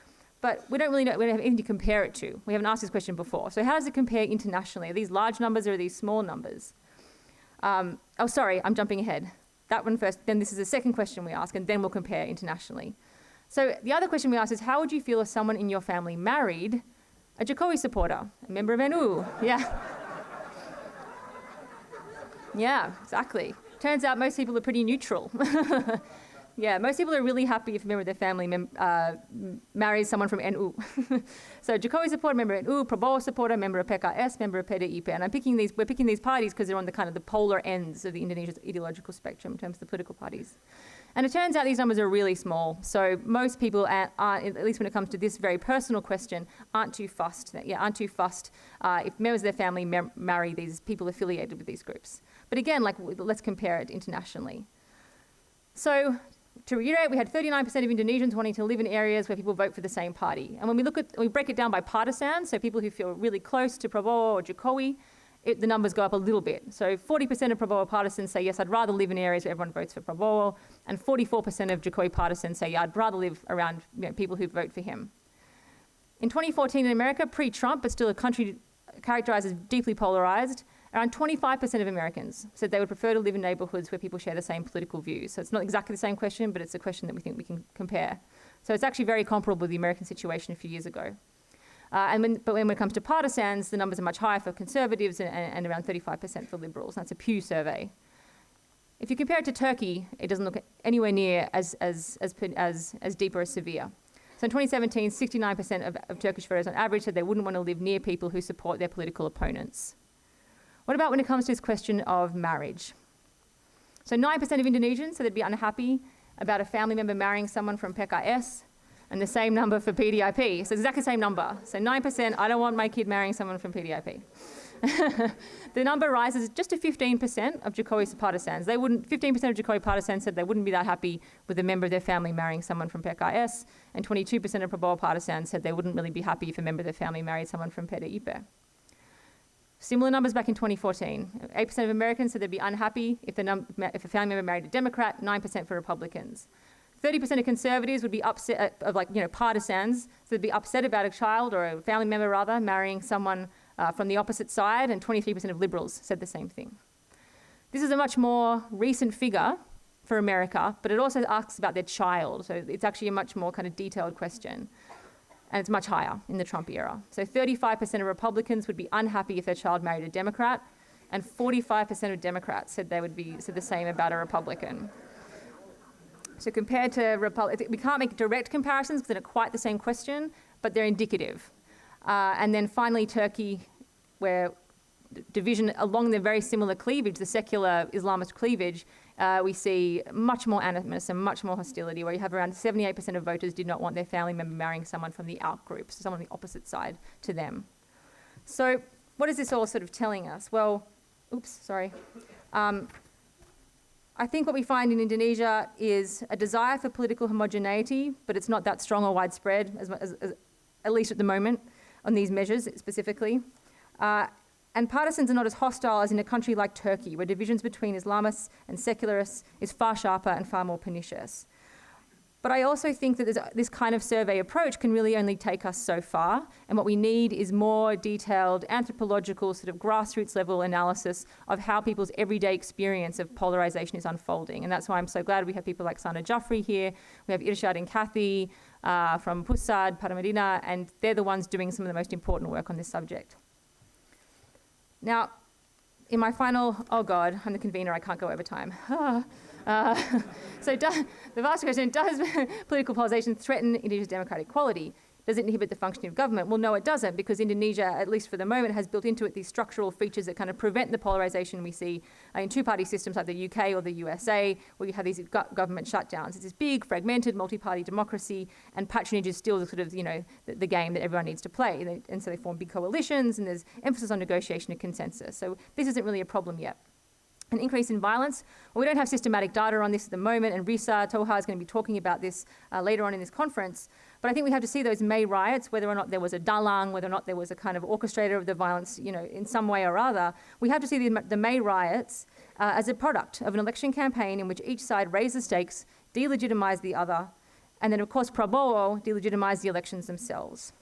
But we don't really know, we don't have anything to compare it to. We haven't asked this question before. So how does it compare internationally? Are these large numbers or are these small numbers? Sorry, I'm jumping ahead. That one first, then this is the second question we ask, and then we'll compare internationally. So the other question we ask is, how would you feel if someone in your family married a Jokowi supporter, a member of NU? Yeah. Yeah, exactly. Turns out most people are pretty neutral. Yeah, most people are really happy if a member of their family marries someone from NU. So Jokowi supporter, member of NU, Prabowo supporter, member of PKS, member of PDIP. And we're picking these parties because they're on the kind of the polar ends of the Indonesian ideological spectrum in terms of the political parties. And it turns out these numbers are really small. So most people aren't, at least when it comes to this very personal question, aren't too fussed if members of their family marry these people affiliated with these groups. But again, let's compare it internationally. So to reiterate, we had 39% of Indonesians wanting to live in areas where people vote for the same party. And when we break it down by partisans, so people who feel really close to Prabowo or Jokowi, the numbers go up a little bit. So 40% of Prabowo partisans say, yes, I'd rather live in areas where everyone votes for Prabowo. And 44% of Jokowi partisans say, yeah, I'd rather live around people who vote for him. In 2014 in America, pre-Trump, but still a country characterized as deeply polarized, around 25% of Americans said they would prefer to live in neighbourhoods where people share the same political views. So it's not exactly the same question, but it's a question that we think we can compare. So it's actually very comparable with the American situation a few years ago. But when it comes to partisans, the numbers are much higher for conservatives and around 35% for liberals. That's a Pew survey. If you compare it to Turkey, it doesn't look anywhere near as deep or as severe. So in 2017, 69% of Turkish voters on average said they wouldn't want to live near people who support their political opponents. What about when it comes to this question of marriage? So 9% of Indonesians said they'd be unhappy about a family member marrying someone from PKS, and the same number for PDIP. So exactly the same number. So 9%, I don't want my kid marrying someone from PDIP. The number rises just to 15% of Jokowi partisans. 15% of Jokowi partisans said they wouldn't be that happy with a member of their family marrying someone from PKS, and 22% of Prabowo partisans said they wouldn't really be happy if a member of their family married someone from PDIP. Similar numbers back in 2014. 8% of Americans said they'd be unhappy if a family member married a Democrat, 9% for Republicans. 30% of conservatives would be upset, partisans, so they'd be upset about a child or a family member rather marrying someone from the opposite side, and 23% of liberals said the same thing. This is a much more recent figure for America, but it also asks about their child, so it's actually a much more kind of detailed question. and it's much higher in the Trump era. So 35% of Republicans would be unhappy if their child married a Democrat, and 45% of Democrats said the same about a Republican. So compared to we can't make direct comparisons because they're not quite the same question, but they're indicative. And then finally Turkey, where division along the very similar cleavage, the secular Islamist cleavage, we see much more animus and much more hostility, where you have around 78% of voters did not want their family member marrying someone from the out group, so someone on the opposite side to them. So what is this all sort of telling us? Well, I think what we find in Indonesia is a desire for political homogeneity, but it's not that strong or widespread, at least at the moment, on these measures specifically. And partisans are not as hostile as in a country like Turkey, where divisions between Islamists and secularists is far sharper and far more pernicious. But I also think that this kind of survey approach can really only take us so far, and what we need is more detailed anthropological sort of grassroots level analysis of how people's everyday experience of polarisation is unfolding. And that's why I'm so glad we have people like Sana Jaffrey here. We have Irshad and Kathy from Pusat, Paramadina, and they're the ones doing some of the most important work on this subject. Now, in my final, oh God, I'm the convener, I can't go over time. So the vast question, does political polarisation threaten Indonesia's democratic quality? Does it inhibit the functioning of government? Well, no, it doesn't, because Indonesia, at least for the moment, has built into it these structural features that kind of prevent the polarisation we see in two-party systems like the UK or the USA, where you have these government shutdowns. It's this big, fragmented, multi-party democracy, and patronage is still the sort of, the game that everyone needs to play. And so they form big coalitions, and there's emphasis on negotiation and consensus. So this isn't really a problem yet. An increase in violence. Well, we don't have systematic data on this at the moment, and Risa Toha is going to be talking about this later on in this conference. But I think we have to see those May riots, whether or not there was a dalang, whether or not there was a kind of orchestrator of the violence, in some way or other. We have to see the May riots as a product of an election campaign in which each side raised the stakes, delegitimized the other, and then, of course, Prabowo delegitimized the elections themselves.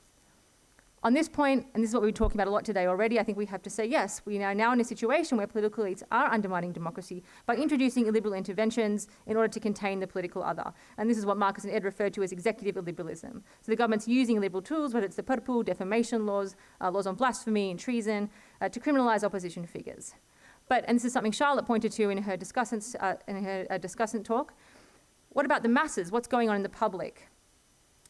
On this point, and this is what we've been talking about a lot today already, I think we have to say, yes, we are now in a situation where political elites are undermining democracy by introducing illiberal interventions in order to contain the political other. And this is what Marcus and Ed referred to as executive illiberalism. So the government's using illiberal tools, whether it's the Perpu, defamation laws, laws on blasphemy and treason, to criminalise opposition figures. But, and this is something Charlotte pointed to in her discussant talk, what about the masses? What's going on in the public?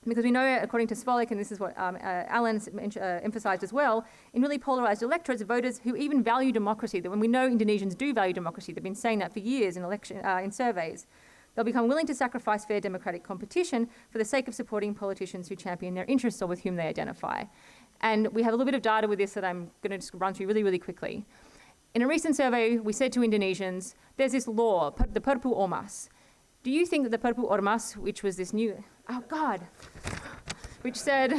Because we know, according to Svolik, and this is what Alan emphasised as well, in really polarised electorates, voters who even value democracy, that when we know Indonesians do value democracy, they've been saying that for years in surveys, they'll become willing to sacrifice fair democratic competition for the sake of supporting politicians who champion their interests or with whom they identify. And we have a little bit of data with this that I'm going to just run through really, really quickly. In a recent survey, we said to Indonesians, there's this law, the Perpu Ormas. Do you think that the Perpu Ormas, which was this new, which said,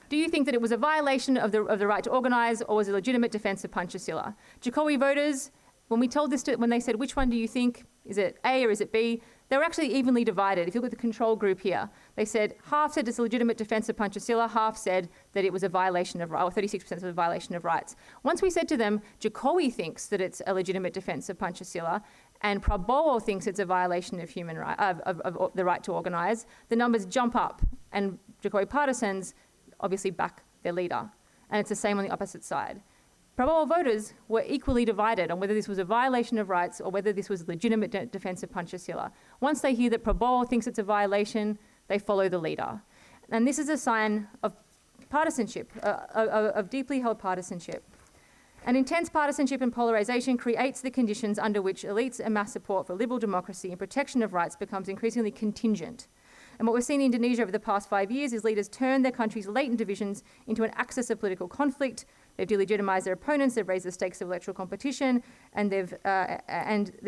do you think that it was a violation of the right to organise or was a legitimate defence of Pancasila? Jokowi voters, when we told this when they said, which one do you think, is it A or is it B? They were actually evenly divided. If you look at the control group here, they said half said it's a legitimate defence of Pancasila, half said that it was a violation of, or 36% was a violation of rights. Once we said to them, Jokowi thinks that it's a legitimate defence of Pancasila, and Prabowo thinks it's a violation of human right, of the right to organise, the numbers jump up, and Jokowi partisans obviously back their leader. And it's the same on the opposite side. Prabowo voters were equally divided on whether this was a violation of rights or whether this was a legitimate defence of Pancasila. Once they hear that Prabowo thinks it's a violation, they follow the leader. And this is a sign of partisanship, of deeply held partisanship. And intense partisanship and polarisation creates the conditions under which elites amass support for liberal democracy and protection of rights becomes increasingly contingent. And what we've seen in Indonesia over the past 5 years is leaders turn their country's latent divisions into an axis of political conflict. They've delegitimised their opponents, they've raised the stakes of electoral competition, and they've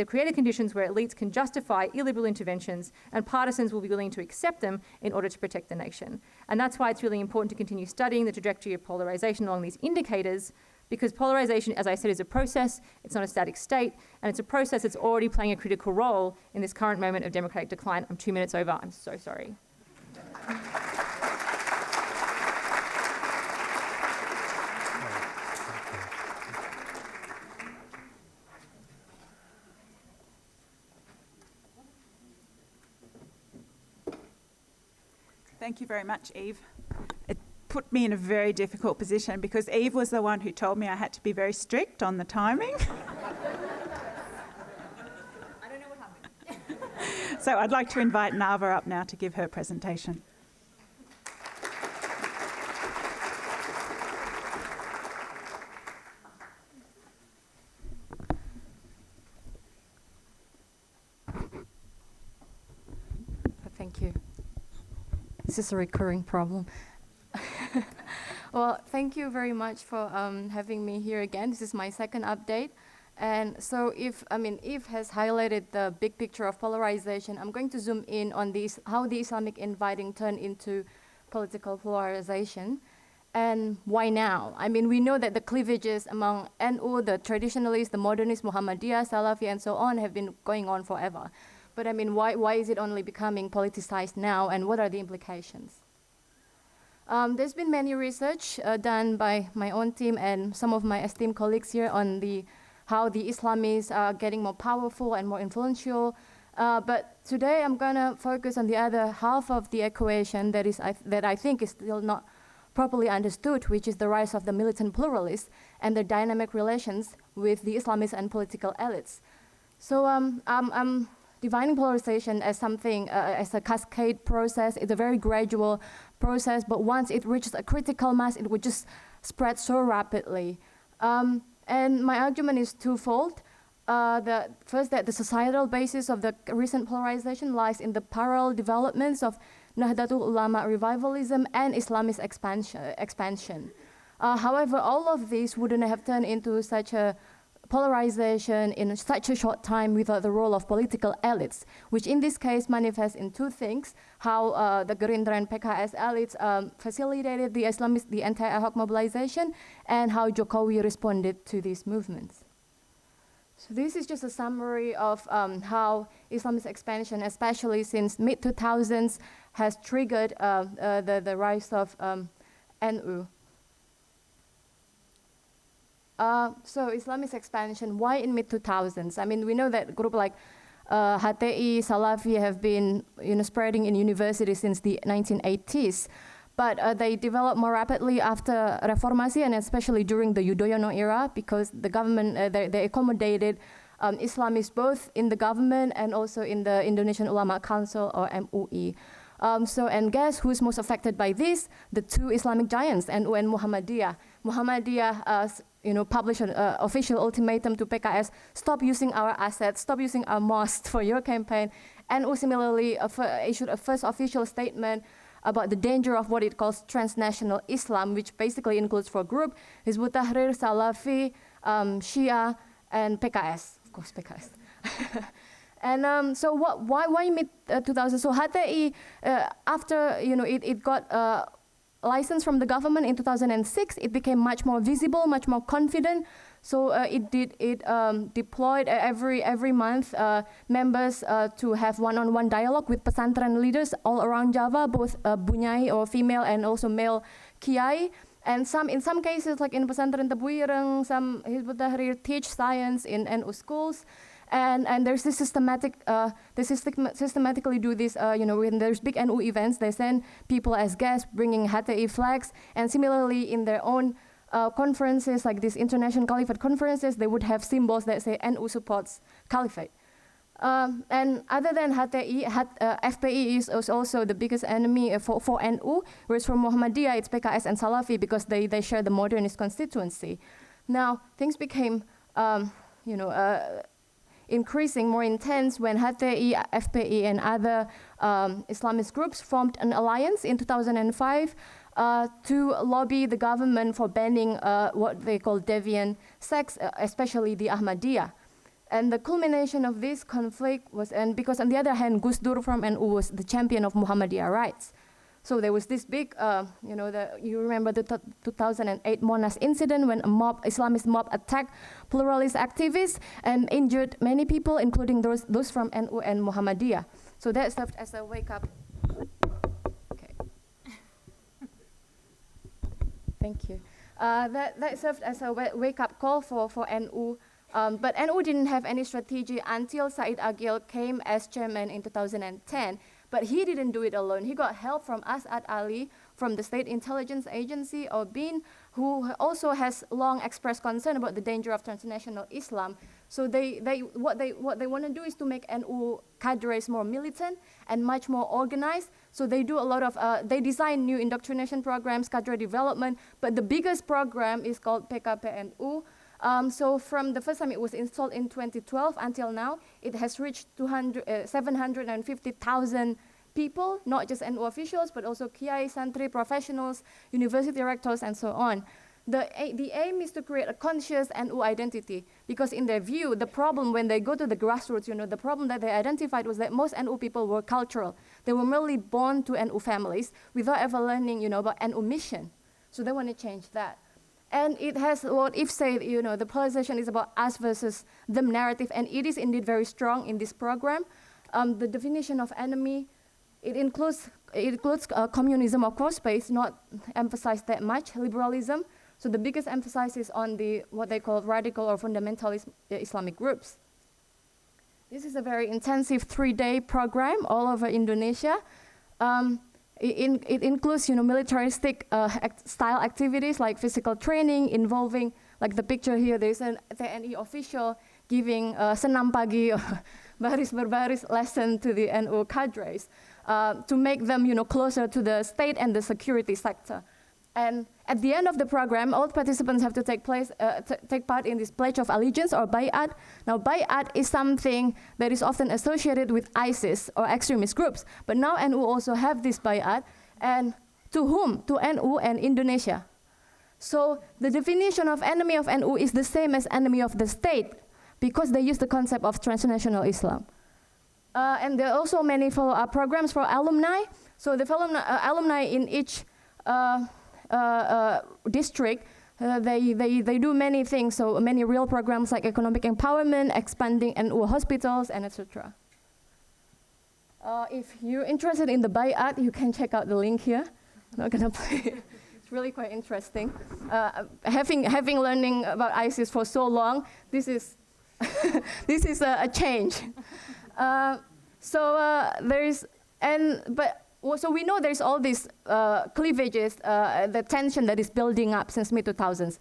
created conditions where elites can justify illiberal interventions, and partisans will be willing to accept them in order to protect the nation. And that's why it's really important to continue studying the trajectory of polarisation along these indicators, because polarisation, as I said, is a process, it's not a static state, and it's a process that's already playing a critical role in this current moment of democratic decline. I'm 2 minutes over, I'm so sorry. Thank you very much, Eve. put me in a very difficult position because Eve was the one who told me I had to be very strict on the timing. I don't know what happened. So I'd like to invite Nava up now to give her presentation. Thank you. This is a recurring problem. Well, thank you very much for having me here again. This is my second update. And so Eve has highlighted the big picture of polarization. I'm going to zoom in on how the Islamic infighting turned into political polarization. And why now? I mean, we know that the cleavages among NU, the traditionalists, the modernists, Muhammadiyah, Salafi, and so on have been going on forever. But I mean, why is it only becoming politicized now, and what are the implications? There's been many research done by my own team and some of my esteemed colleagues here on how the Islamists are getting more powerful and more influential. But today I'm going to focus on the other half of the equation that I think is still not properly understood, which is the rise of the militant pluralists and their dynamic relations with the Islamists and political elites. So I'm defining polarization as something, as a cascade process. It's a very gradual process, but once it reaches a critical mass, it would just spread so rapidly. And my argument is twofold. First, that the societal basis of the recent polarization lies in the parallel developments of Nahdlatul Ulama revivalism and Islamist expansion. However, all of these wouldn't have turned into such a polarization in such a short time without the role of political elites, which in this case manifests in two things: how the Gerindra and PKS elites facilitated the anti-Ahok mobilization, and how Jokowi responded to these movements. So this is just a summary of how Islamist expansion, especially since mid-2000s, has triggered the rise of NU. So Islamist expansion, why in mid-2000s? I mean, we know that group like HTI, Salafi have been spreading in universities since the 1980s, but they developed more rapidly after Reformasi and especially during the Yudhoyono era, because the government, they accommodated Islamists both in the government and also in the Indonesian Ulama Council, or MUI. And guess who's most affected by this? The two Islamic giants, NU and Muhammadiyah. Muhammadiyah published an official ultimatum to PKS: stop using our assets, stop using our mosques for your campaign. NU similarly issued a first official statement about the danger of what it calls transnational Islam, which basically includes four groups: Hizbut Tahrir, Salafi, Shia, and PKS. Of course, PKS. And so why mid-2000s? So HTI, after it got license from the government in 2006, it became much more visible, much more confident. So it deployed every month members to have one-on-one dialogue with pesantren leaders all around Java, both bunyai or female and also male kiai. And in some cases, like in pesantren Tebuireng, some Hizbut Tahrir teach science in NU schools. And there's this they systematically do this, when there's big NU events, they send people as guests bringing HTI flags. And similarly, in their own conferences, like these international caliphate conferences, they would have symbols that say NU supports caliphate. And other than HTI, FPI is also the biggest enemy for NU, whereas for Muhammadiyah, it's PKS and Salafi, because they share the modernist constituency. Now, things became, increasing more intense when HTI, FPI, and other Islamist groups formed an alliance in 2005 to lobby the government for banning what they call deviant sects, especially the Ahmadiyya. And the culmination of this conflict was, and because on the other hand, Gus Dur from NU was the champion of Muhammadiyah rights. So there was this big, you remember the 2008 Monas incident when a Islamist mob attacked pluralist activists and injured many people, including those from NU and Muhammadiyah. So that served as a wake-up. Okay. Thank you. That served as a wake-up call for NU. But NU didn't have any strategy until Said Agil came as chairman in 2010. But he didn't do it alone. He got help from As'ad Ali from the State Intelligence Agency, or BIN, who also has long expressed concern about the danger of transnational Islam. So what they want to do is to make NU cadres more militant and much more organized. So they do a lot of, they design new indoctrination programs, cadre development, but the biggest program is called PKP-NU. So from the first time it was installed in 2012 until now, it has reached 750,000 people, not just NU officials, but also kiai, santri, professionals, university rectors, and so on. The aim is to create a conscious NU identity, because in their view, the problem when they go to the grassroots, the problem that they identified was that most NU people were cultural. They were merely born to NU families without ever learning, about NU mission. So they want to change that. And it has what If said, the polarization is about us versus them narrative, and it is indeed very strong in this program. The definition of enemy, it includes communism, of course, but it's not emphasized that much, liberalism. So the biggest emphasis is on what they call radical or fundamentalist Islamic groups. This is a very intensive 3-day program all over Indonesia. It includes, militaristic style activities like physical training involving, like the picture here, there's an TNI official giving senam pagi or baris berbaris lesson to the NU cadres to make them, closer to the state and the security sector. And at the end of the program, all participants have to take part in this Pledge of Allegiance, or bay'at. Now, bay'at is something that is often associated with ISIS or extremist groups. But now NU also have this bay'at. And to whom? To NU and Indonesia. So the definition of enemy of NU is the same as enemy of the state, because they use the concept of transnational Islam. And there are also many follow-up programs for alumni. So the alumni in each district, they do many things, so many real programs like economic empowerment, expanding NU hospitals, and etc. If you're interested in the bay'at, you can check out the link here. I'm not gonna play it. It's really quite interesting. Having learning about ISIS for so long, this is this is a change. So we know there's all these cleavages, the tension that is building up since mid-2000s.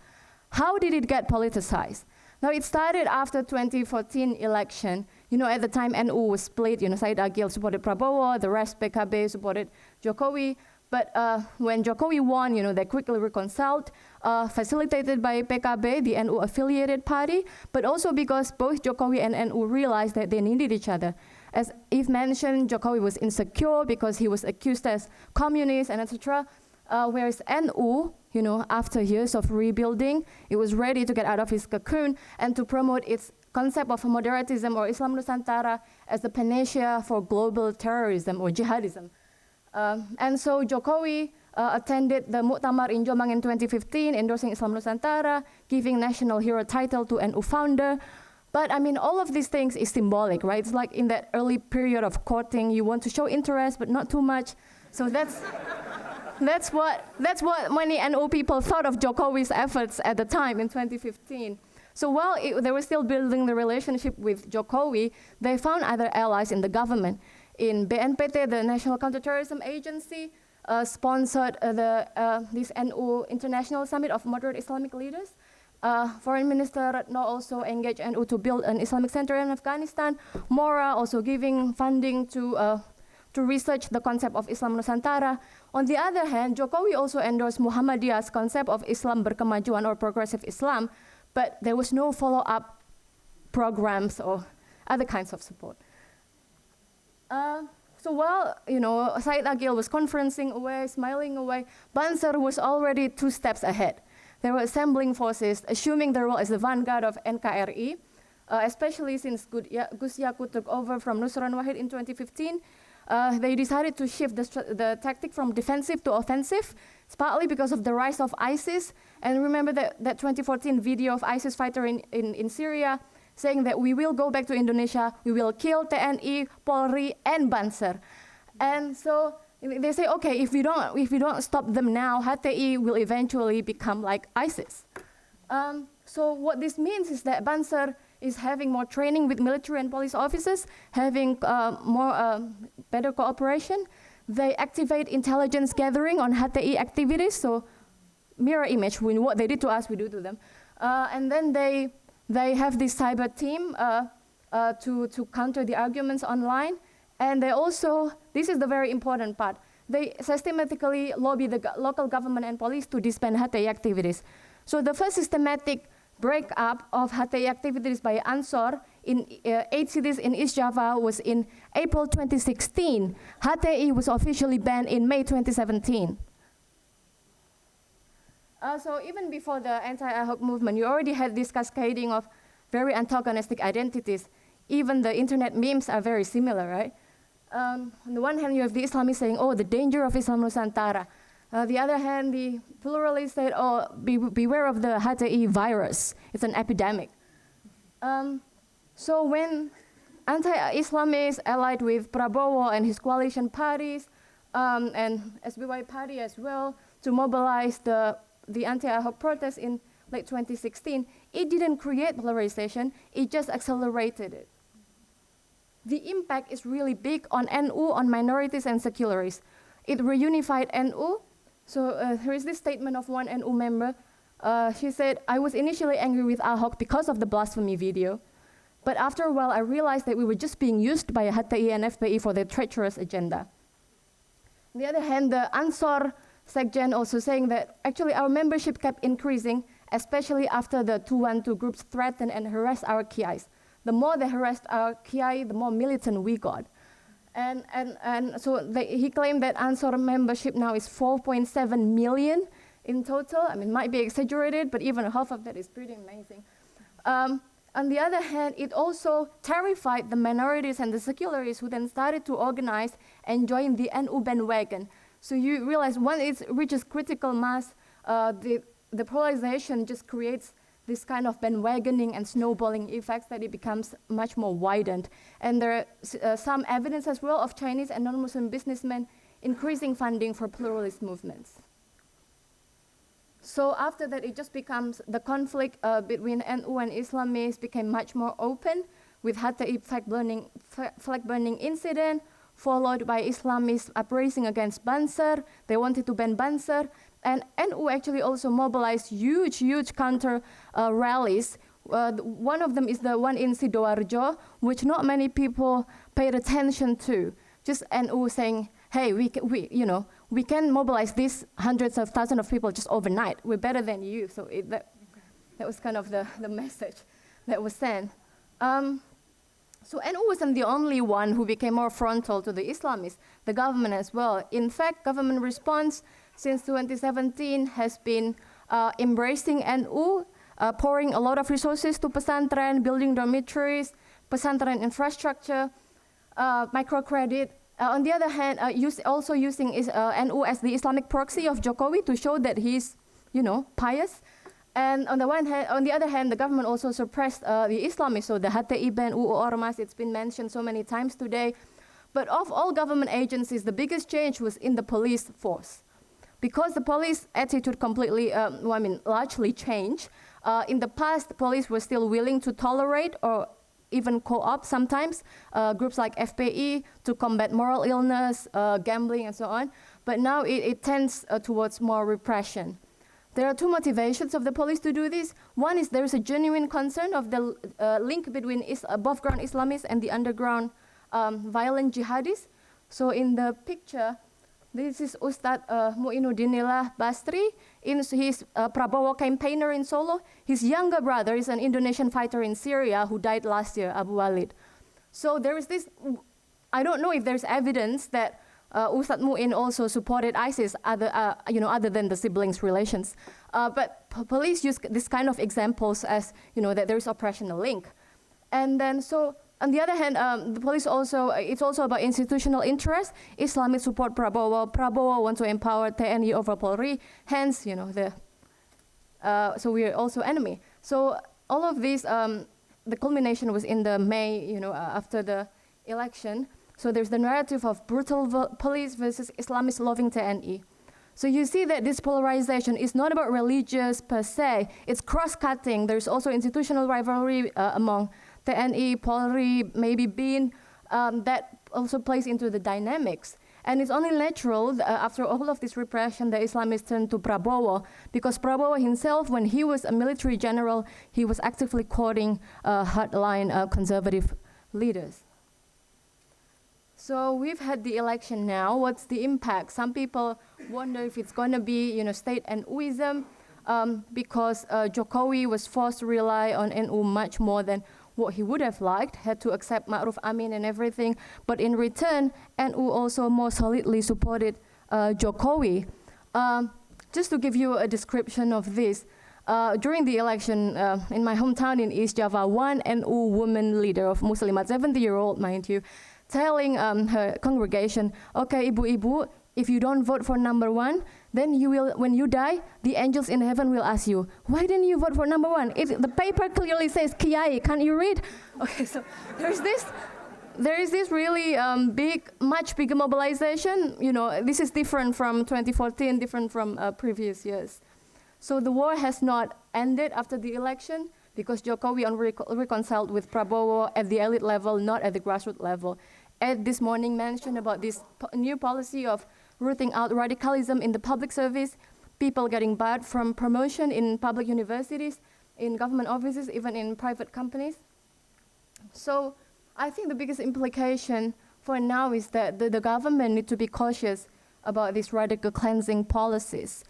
How did it get politicized? Now, it started after 2014 election. At the time, NU was split. Said Agil supported Prabowo, the rest PKB supported Jokowi. But when Jokowi won, they quickly reconciled, facilitated by PKB, the NU-affiliated party, but also because both Jokowi and NU realized that they needed each other. As Eve mentioned, Jokowi was insecure because he was accused as communist and etc. Whereas NU, after years of rebuilding, it was ready to get out of his cocoon and to promote its concept of moderatism or Islam Nusantara as the panacea for global terrorism or jihadism. And so Jokowi attended the Muktamar in Jombang in 2015, endorsing Islam Nusantara, giving national hero title to NU founder. But all of these things is symbolic, right? It's like in that early period of courting, you want to show interest, but not too much. So that's what many NU people thought of Jokowi's efforts at the time in 2015. So while they were still building the relationship with Jokowi, they found other allies in the government. In BNPT, the National Counterterrorism Agency, sponsored this NU International Summit of Moderate Islamic Leaders. Foreign Minister Retno also engaged NU to build an Islamic center in Afghanistan. Mora also giving funding to research the concept of Islam Nusantara. On the other hand, Jokowi also endorsed Muhammadiyah's concept of Islam berkemajuan or progressive Islam, but there was no follow-up programs or other kinds of support. So while Said Agil was conferencing away, smiling away, Banser was already 2 steps ahead. They were assembling forces, assuming their role as the vanguard of NKRI, especially since Gus Yakut took over from Nusron Wahid in 2015. They decided to shift the tactic from defensive to offensive. It's partly because of the rise of ISIS. And remember that 2014 video of ISIS fighter in Syria saying that we will go back to Indonesia, we will kill TNI, Polri, and Banser. And so they say, okay, if we don't stop them now, HTI will eventually become like ISIS. So what this means is that Banser is having more training with military and police officers, having better cooperation. they activate intelligence gathering on HTI activities, so mirror image, what they did to us, we do to them. And then they have this cyber team to counter the arguments online. And they also, this is the very important part, they systematically lobby the local government and police to disband HTI activities. So the first systematic breakup of HTI activities by Ansor in 8 cities in East Java was in April 2016. HTI was officially banned in May 2017. So even before the anti-Ahok movement, you already had this cascading of very antagonistic identities. Even the internet memes are very similar, right? On the one hand, you have the Islamists saying, oh, the danger of Islam Nusantara. The other hand, the pluralists said, oh, beware of the HTI virus. It's an epidemic. So when anti-Islamists allied with Prabowo and his coalition parties, and SBY party as well, to mobilize the anti-Ahok protests in late 2016, it didn't create polarization, it just accelerated it. The impact is really big on NU, on minorities and secularists. It reunified NU. So here is this statement of one NU member. She said, I was initially angry with Ahok because of the blasphemy video. But after a while, I realized that we were just being used by HTI and FPI for their treacherous agenda. On the other hand, the Ansor Sekjen also saying that actually our membership kept increasing, especially after the 212 groups threatened and harassed our Kiais. The more they harassed our Kiai, the more militant we got. And so he claimed that Ansor membership now is 4.7 million in total. I mean, it might be exaggerated, but even half of that is pretty amazing. On the other hand, it also terrified the minorities and the secularists who then started to organize and join the NU bandwagon. So you realize when it reaches critical mass, the polarization just creates this kind of bandwagoning and snowballing effects that it becomes much more widened. And there are some evidence as well of Chinese and non-Muslim businessmen increasing funding for pluralist movements. So after that, it just becomes the conflict between NU and Islamists became much more open with HTI flag burning incident, followed by Islamists uprising against Banser. They wanted to ban Banser. And NU actually also mobilized huge counter rallies. One of them is the one in Sidoarjo, which not many people paid attention to. Just NU saying, hey, we can mobilize these hundreds of thousands of people just overnight. We're better than you. So that was kind of the message that was sent. So NU wasn't the only one who became more frontal to the Islamists, the government as well. In fact, government response since 2017 has been embracing NU, pouring a lot of resources to pesantren, building dormitories, pesantren infrastructure, microcredit. On the other hand, also using NU as the Islamic proxy of Jokowi to show that he's, pious. And on the other hand, the government also suppressed the Islamists, so the HTI ban, UU Ormas, it's been mentioned so many times today. But of all government agencies, the biggest change was in the police force. Because the police attitude completely, largely changed. In the past, the police were still willing to tolerate or even co-opt sometimes groups like FPI to combat moral illness, gambling, and so on. But now it tends towards more repression. There are two motivations of the police to do this. One is there is a genuine concern of the link between above-ground Islamists and the underground violent jihadis. So in the picture, this is Ustadz Muinuddinillah Bastri. He's a Prabowo campaigner in Solo. His younger brother is an Indonesian fighter in Syria who died last year, Abu Walid. So there is this, I don't know if there's evidence that Ustadz Muin also supported ISIS other than the siblings' relations. But police use this kind of examples as, that there is operational link. And then on the other hand, the police it's also about institutional interest. Islamic support Prabowo. Prabowo wants to empower TNI over Polri. Hence, so we are also enemy. So all of this, the culmination was in the May, after the election. So there's the narrative of brutal police versus Islamist loving TNI. So you see that this polarization is not about religious per se. It's cross-cutting. There's also institutional rivalry among TNI, Polri, maybe BIN, that also plays into the dynamics. And it's only natural, after all of this repression, the Islamists turned to Prabowo, because Prabowo himself, when he was a military general, he was actively courting hardline conservative leaders. So we've had the election now. What's the impact? Some people wonder if it's going to be, state NUism, because Jokowi was forced to rely on NU much more than what he would have liked, had to accept Ma'ruf Amin and everything. But in return, NU also more solidly supported Jokowi. Just to give you a description of this, during the election in my hometown in East Java, one NU woman leader of Muslimat, 70-year-old, mind you, telling her congregation, okay, ibu-ibu, if you don't vote for number 1, then you will, when you die, the angels in heaven will ask you, why didn't you vote for number 1? The paper clearly says, Kiai, can't you read? Okay, so there is this really much bigger mobilization. This is different from 2014, different from previous years. So the war has not ended after the election because Jokowi reconciled with Prabowo at the elite level, not at the grassroots level. Ed this morning mentioned about this new policy of rooting out radicalism in the public service, people getting barred from promotion in public universities, in government offices, even in private companies. So I think the biggest implication for now is that the government need to be cautious about these radical cleansing policies.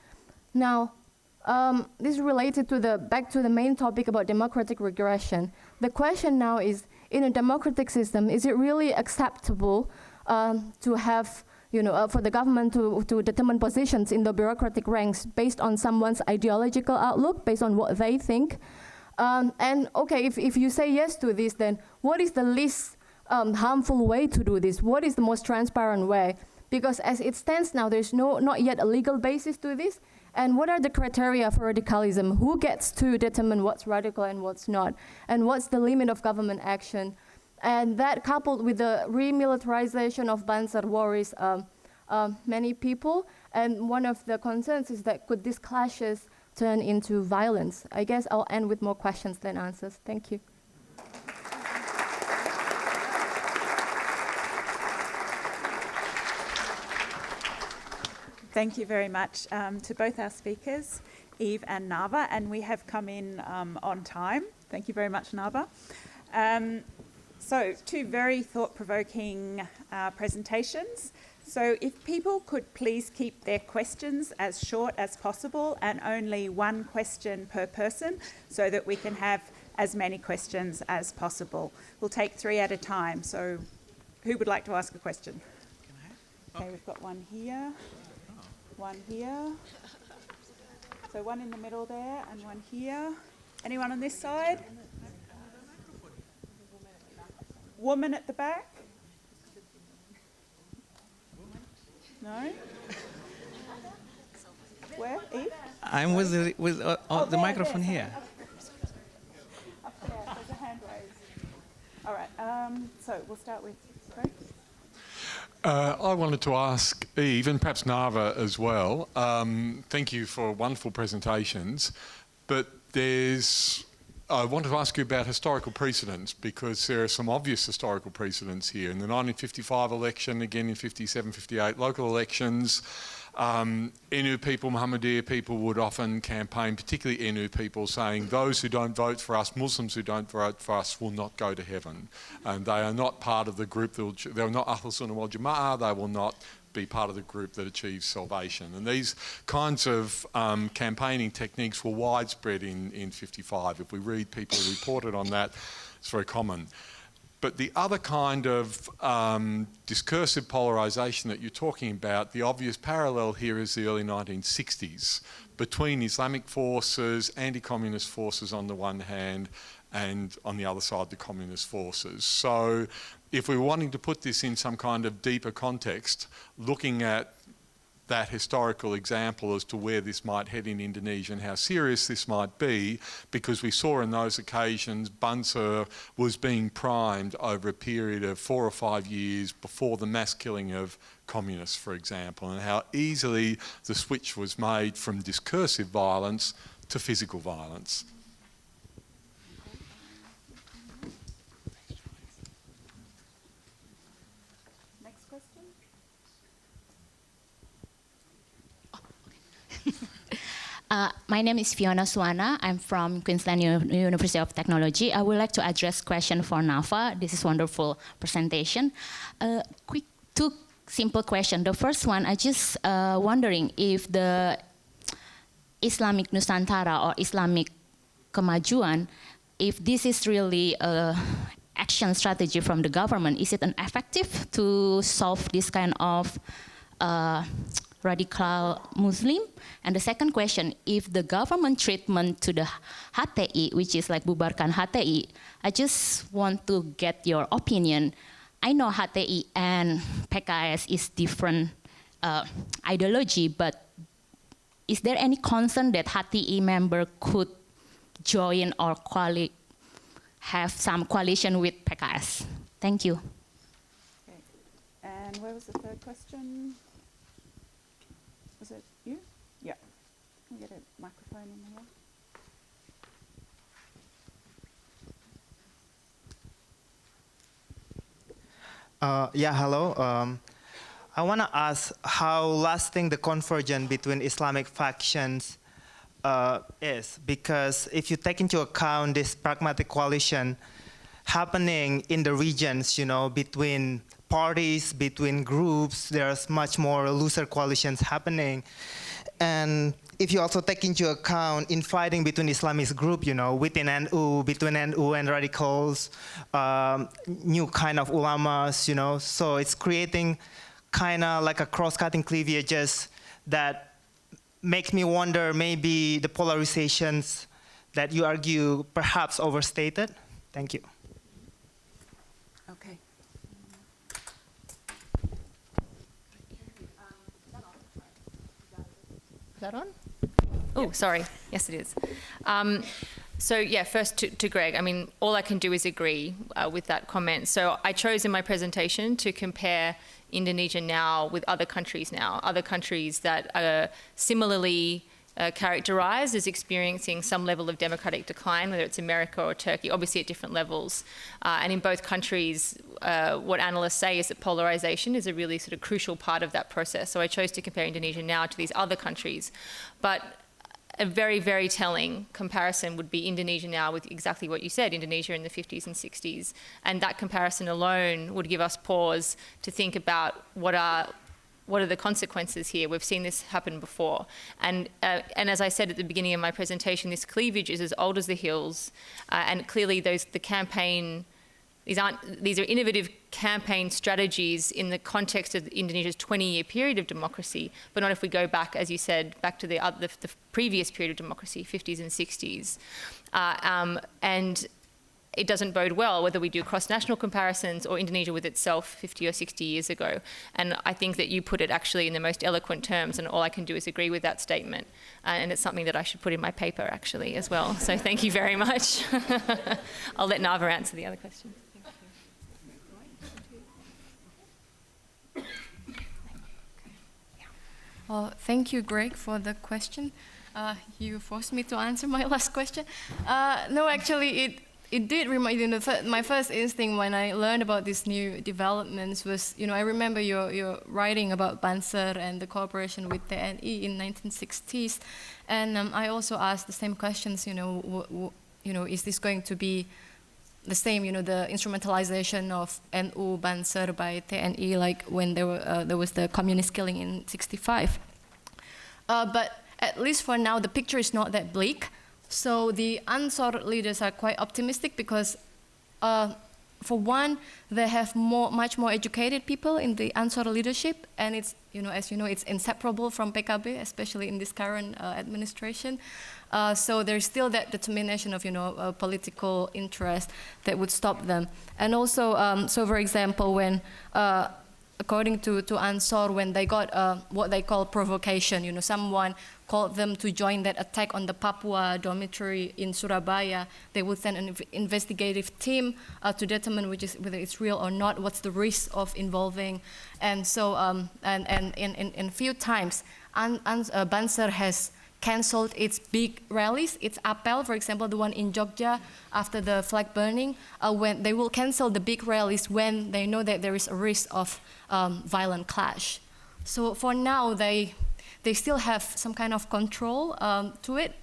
Now, this is related to back to the main topic about democratic regression. The question now is, in a democratic system, is it really acceptable to have, for the government to determine positions in the bureaucratic ranks based on someone's ideological outlook, based on what they think? And okay, if you say yes to this, then what is the least harmful way to do this? What is the most transparent way? Because as it stands now, there's not yet a legal basis to this. And what are the criteria for radicalism? Who gets to determine what's radical and what's not? And what's the limit of government action? And that coupled with the remilitarization of Banser worries many people. And one of the concerns is that could these clashes turn into violence? I guess I'll end with more questions than answers. Thank you. Thank you very much to both our speakers, Eve and Nava, and we have come in on time. Thank you very much, Nava. So, two very thought-provoking presentations. So if people could please keep their questions as short as possible and only one question per person so that we can have as many questions as possible. We'll take 3 at a time. So who would like to ask a question? Okay, we've got one here. One here. So one in the middle there and one here. Anyone on this side? Woman at the back? No? Where? Eve? I'm with the microphone here. Up there, there's a hand raised. All right, so we'll start with Craig. I wanted to ask Eve, and perhaps Nava as well, thank you for wonderful presentations, but I want to ask you about historical precedents because there are some obvious historical precedents here. In the 1955 election, again in 57, 58, local elections, NU people, Muhammadiyah people would often campaign, particularly NU people, saying those who don't vote for us, Muslims who don't vote for us will not go to heaven. And they are not part of the group, they're not Ahl Sunnah wal Jama'ah, they will not be part of the group that achieves salvation. And these kinds of campaigning techniques were widespread in 55. If we read people who reported on that, it's very common. But the other kind of discursive polarisation that you're talking about, the obvious parallel here is the early 1960s between Islamic forces, anti-communist forces on the one hand, and on the other side, the communist forces. So if we're wanting to put this in some kind of deeper context, looking at that historical example as to where this might head in Indonesia and how serious this might be, because we saw in those occasions Banser was being primed over a period of 4 or 5 years before the mass killing of communists, for example, and how easily the switch was made from discursive violence to physical violence. Next question. My name is Fiona Suwana. I'm from Queensland University of Technology. I would like to address question for Nava. This is wonderful presentation. Quick, two simple questions. The first one, I just wondering if the Islamic Nusantara or Islamic Kemajuan, if this is really a action strategy from the government, is it an effective to solve this kind of radical Muslim? And the second question, if the government treatment to the HTI, which is like bubarkan HTI, I just want to get your opinion. I know HTI and PKS is different ideology, but is there any concern that HTI member could join or have some coalition with PKS? Thank you. Okay. And where was the third question? Was it you? Yeah. Can we get a microphone in here? Yeah, hello. I want to ask how lasting the convergence between Islamic factions is, because if you take into account this pragmatic coalition happening in the regions, you know, between parties, between groups, there's much more looser coalitions happening. And if you also take into account infighting between Islamist group, you know, within NU, between NU and radicals, new kind of ulamas, you know, so it's creating kind of like a cross-cutting cleavages that makes me wonder maybe the polarizations that you argue perhaps overstated. Thank you. Okay. Is that on? Oh, sorry. Yes, it is. So yeah, first to Greg, I mean, all I can do is agree with that comment. So I chose in my presentation to compare Indonesia now with other countries that are similarly characterized as experiencing some level of democratic decline, whether it's America or Turkey, obviously at different levels. And in both countries, what analysts say is that polarization is a really sort of crucial part of that process. So I chose to compare Indonesia now to these other countries. But a very, very telling comparison would be Indonesia now with exactly what you said, Indonesia in the 50s and 60s. And that comparison alone would give us pause to think about what are the consequences here. We've seen this happen before. And as I said at the beginning of my presentation, this cleavage is as old as the hills. And clearly these are innovative campaign strategies in the context of Indonesia's 20-year period of democracy, but not if we go back, as you said, back to the previous period of democracy, 50s and 60s. And it doesn't bode well whether we do cross-national comparisons or Indonesia with itself 50 or 60 years ago. And I think that you put it actually in the most eloquent terms, and all I can do is agree with that statement. And it's something that I should put in my paper actually as well. So thank you very much. I'll let Nava answer the other question. Thank you, Greg, for the question. You forced me to answer my last question. No, actually, it did remind me, my first instinct when I learned about these new developments was, I remember your writing about Banser and the cooperation with the TNI in 1960s. And I also asked the same questions, is this going to be the same, the instrumentalization of NU Banser by TNI, like when there was the communist killing in '65. But at least for now, the picture is not that bleak. So the Ansar leaders are quite optimistic because, for one, they have much more educated people in the Ansar leadership, and it's, as you know, it's inseparable from PKB, especially in this current administration. So there's still that determination of, political interest that would stop them. And also, so for example, when, according to Ansar, when they got what they call provocation, someone called them to join that attack on the Papua dormitory in Surabaya, they would send an investigative team to determine whether it's real or not, what's the risk of involving. And so, and in few times, Banser has cancelled its big rallies, its appel, for example, the one in Jogja after the flag burning, when they will cancel the big rallies when they know that there is a risk of violent clash. So for now, they they still have some kind of control to it.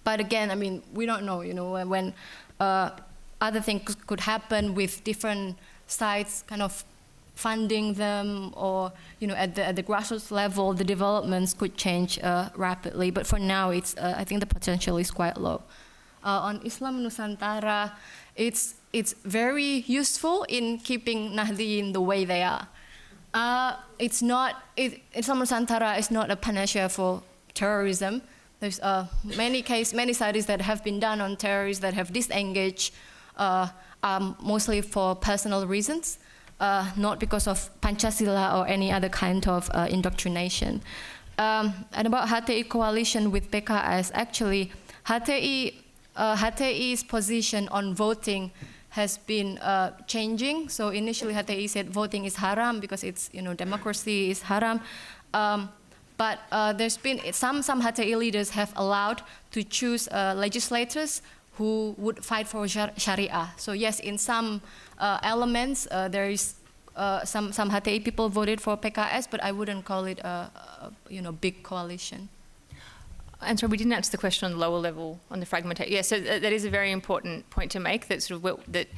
But again, I mean, we don't know, you know, when other things could happen with different sides kind of funding them, or, you know, at the grassroots level, the developments could change rapidly. But for now, it's, I think the potential is quite low. On Islam Nusantara, it's very useful in keeping Nahdliyin the way they are. Islam Nusantara is not a panacea for terrorism. There's many studies that have been done on terrorists that have disengaged, mostly for personal reasons, not because of Pancasila or any other kind of indoctrination. And about HTI coalition with PKS, actually, HTI's position on voting has been changing. So initially, HTI said voting is haram because it's, you know, democracy is haram. But there's been some HTI leaders have allowed to choose legislators who would fight for Sharia. So yes, in some elements, there is some HTI people voted for PKS, but I wouldn't call it a big coalition. And so we didn't answer the question on the lower level, on the fragmentation. Yeah, so that is a very important point to make, that sort of that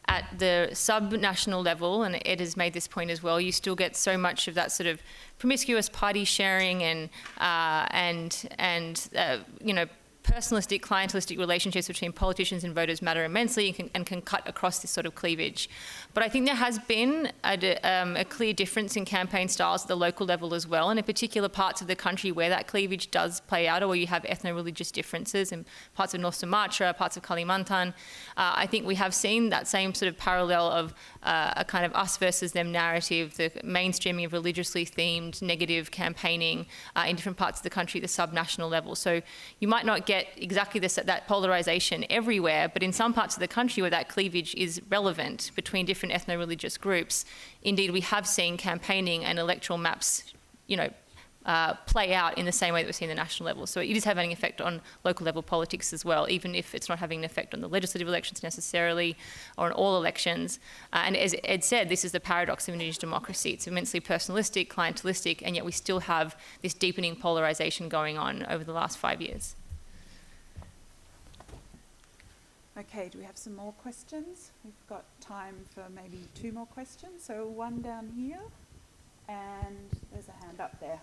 at the sub-national level, and Ed has made this point as well, you still get so much of that sort of promiscuous party sharing and you know, personalistic, clientelistic relationships between politicians and voters matter immensely and can cut across this sort of cleavage. But I think there has been a clear difference in campaign styles at the local level as well, and in particular parts of the country where that cleavage does play out, or where you have ethno-religious differences in parts of North Sumatra, parts of Kalimantan. I think we have seen that same sort of parallel of a kind of us versus them narrative, the mainstreaming of religiously themed negative campaigning in different parts of the country, the sub-national level. So you might not get exactly that polarisation everywhere, but in some parts of the country where that cleavage is relevant between different ethno-religious groups, indeed we have seen campaigning and electoral maps, you know, play out in the same way that we see in the national level. So it is having an effect on local level politics as well, even if it's not having an effect on the legislative elections necessarily, or on all elections. And as Ed said, this is the paradox of Indonesian democracy. It's immensely personalistic, clientelistic, and yet we still have this deepening polarisation going on over the last 5 years. Okay, do we have some more questions? We've got time for maybe 2 more questions. So one down here, and there's a hand up there,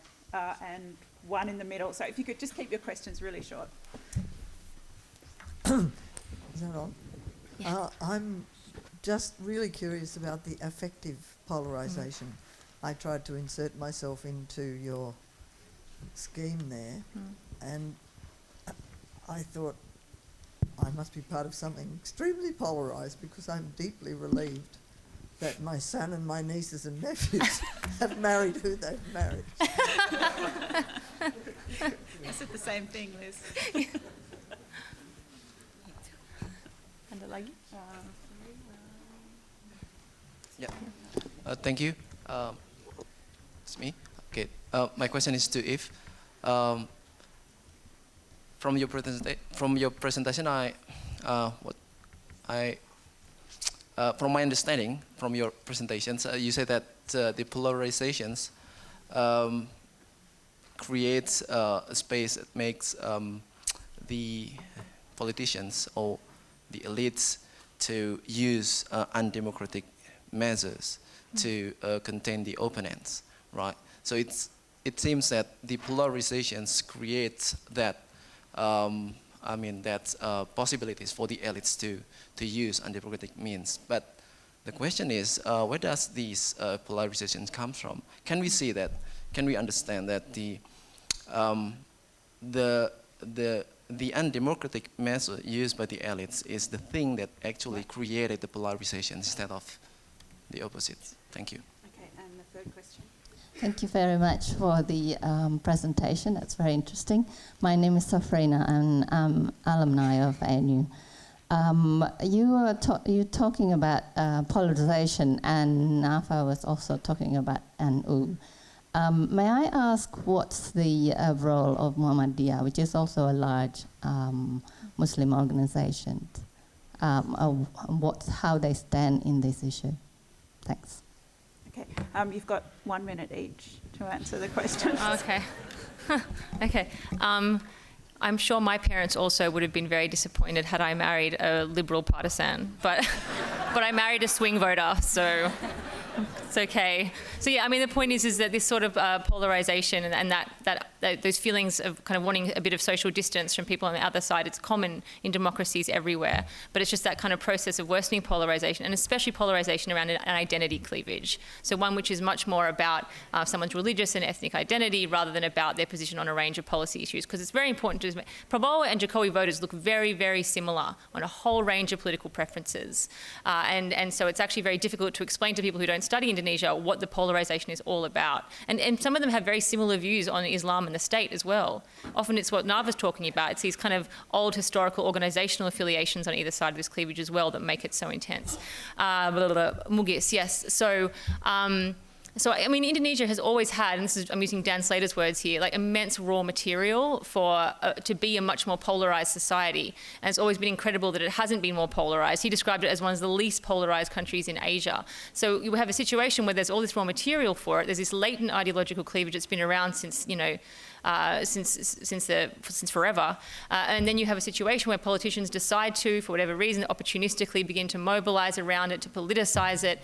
and one in the middle. So if you could just keep your questions really short. Is that on? Yeah. I'm just really curious about the affective polarisation. I tried to insert myself into your scheme there, and I thought, I must be part of something extremely polarised, because I'm deeply relieved that my son and my nieces and nephews have married who they've married. I said the same thing, Liz. Yeah. Thank you. It's me. Okay. My question is to Yves. From your presentation, from my understanding from your presentations, you say that the polarizations creates a space that makes the politicians or the elites to use undemocratic measures to contain the opponents, right? So it seems that the polarizations create that. That's possibilities for the elites to use undemocratic means. But the question is, where does these polarizations come from? Can we see that? Can we understand that the undemocratic method used by the elites is the thing that actually created the polarization instead of the opposite? Thank you. Okay, and the third question. Thank you very much for the presentation. That's very interesting. My name is Safrina, and I'm alumni of ANU. You're talking about polarization, and Nava was also talking about NU. May I ask what's the role of Muhammadiyah, which is also a large Muslim organization, how they stand in this issue? Thanks. Okay, you've got 1 minute each to answer the question. Okay. Okay. I'm sure my parents also would have been very disappointed had I married a liberal partisan, but I married a swing voter, so it's okay. So yeah, I mean, the point is that this sort of polarization and that those feelings of kind of wanting a bit of social distance from people on the other side, it's common in democracies everywhere. But it's just that kind of process of worsening polarization, and especially polarization around an identity cleavage. So one which is much more about someone's religious and ethnic identity rather than about their position on a range of policy issues. Because it's very important to Prabowo and Jokowi voters look very, very similar on a whole range of political preferences. And so it's actually very difficult to explain to people who don't study Indonesia what the polarization is all about. And some of them have very similar views on Islam and the state as well. Often it's what Nava's talking about. It's these kind of old historical organizational affiliations on either side of this cleavage as well that make it so intense. Mugis, yes. So, I mean, Indonesia has always had, and I'm using Dan Slater's words here, like immense raw material for to be a much more polarized society. And it's always been incredible that it hasn't been more polarized. He described it as one of the least polarized countries in Asia. So you have a situation where there's all this raw material for it. There's this latent ideological cleavage that's been around since, you know, since forever. And then you have a situation where politicians decide to, for whatever reason, opportunistically begin to mobilize around it, to politicize it.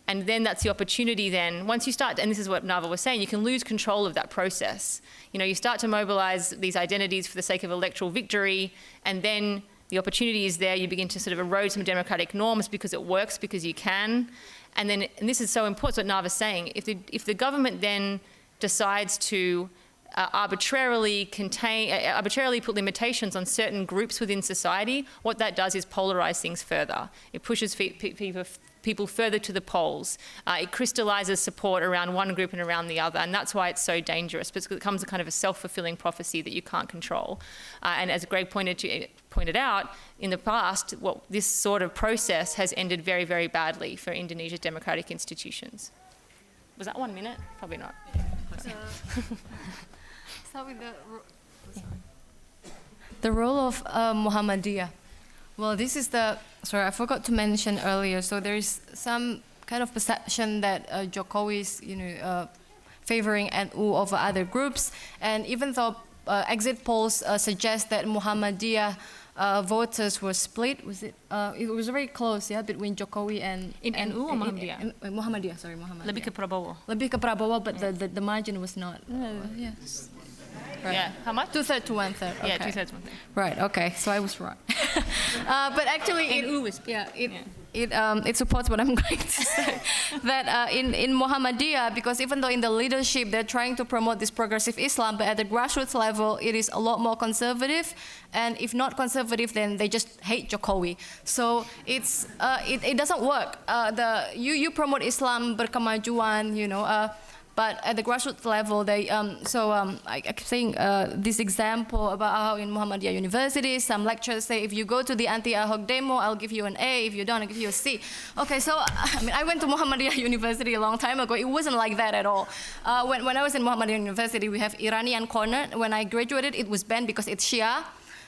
And then that's the opportunity then, once you start, and this is what Nava was saying, you can lose control of that process. You know, you start to mobilize these identities for the sake of electoral victory, and then the opportunity is there, you begin to sort of erode some democratic norms because it works, because you can. And then, and this is so important, what Nava's saying, if the government then decides to arbitrarily put limitations on certain groups within society, what that does is polarize things further. It pushes people further to the poles. It crystallizes support around one group and around the other, and that's why it's so dangerous, because it becomes a kind of a self-fulfilling prophecy that you can't control. And as Greg pointed out, in the past, this sort of process has ended very, very badly for Indonesia's democratic institutions. Was that 1 minute? Probably not. Start with the role of Muhammadiyah. Well, this is sorry, I forgot to mention earlier. So there is some kind of perception that Jokowi is, you know, favoring NU over other groups. And even though exit polls suggest that Muhammadiyah voters were split, it was very close, yeah, between Jokowi and NU or Muhammadiyah? Muhammadiyah, sorry, Muhammadiyah. Lebih ke Prabowo. Lebih ke Prabowo, but the margin was not. Yes. Right. Yeah, how much? 2/3 to 1/3. Okay. Yeah, 2/3, 1/3. Right. Okay. So I was right. But actually, it supports what I'm going to say. That in Muhammadiyah, because even though in the leadership they're trying to promote this progressive Islam, but at the grassroots level it is a lot more conservative. And if not conservative, then they just hate Jokowi. So it doesn't work. You promote Islam berkemajuan, you know. But at the grassroots level, I keep saying this example about how in Muhammadiyah University, some lecturers say, if you go to the anti-Ahok demo, I'll give you an A. If you don't, I'll give you a C. Okay, so I mean, I went to Muhammadiyah University a long time ago. It wasn't like that at all. When I was in Muhammadiyah University, we have Iranian corner. When I graduated, it was banned because it's Shia.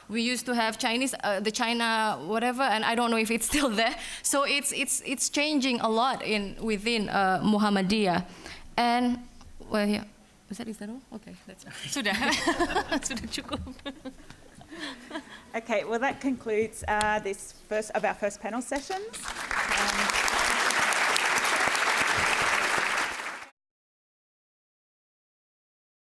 We used to have Chinese, the China whatever, and I don't know if it's still there. So it's changing a lot within Muhammadiyah. And, well, yeah. Is that all? Okay, that's Sudah. Sudah cukup. Okay, well that concludes our first panel sessions.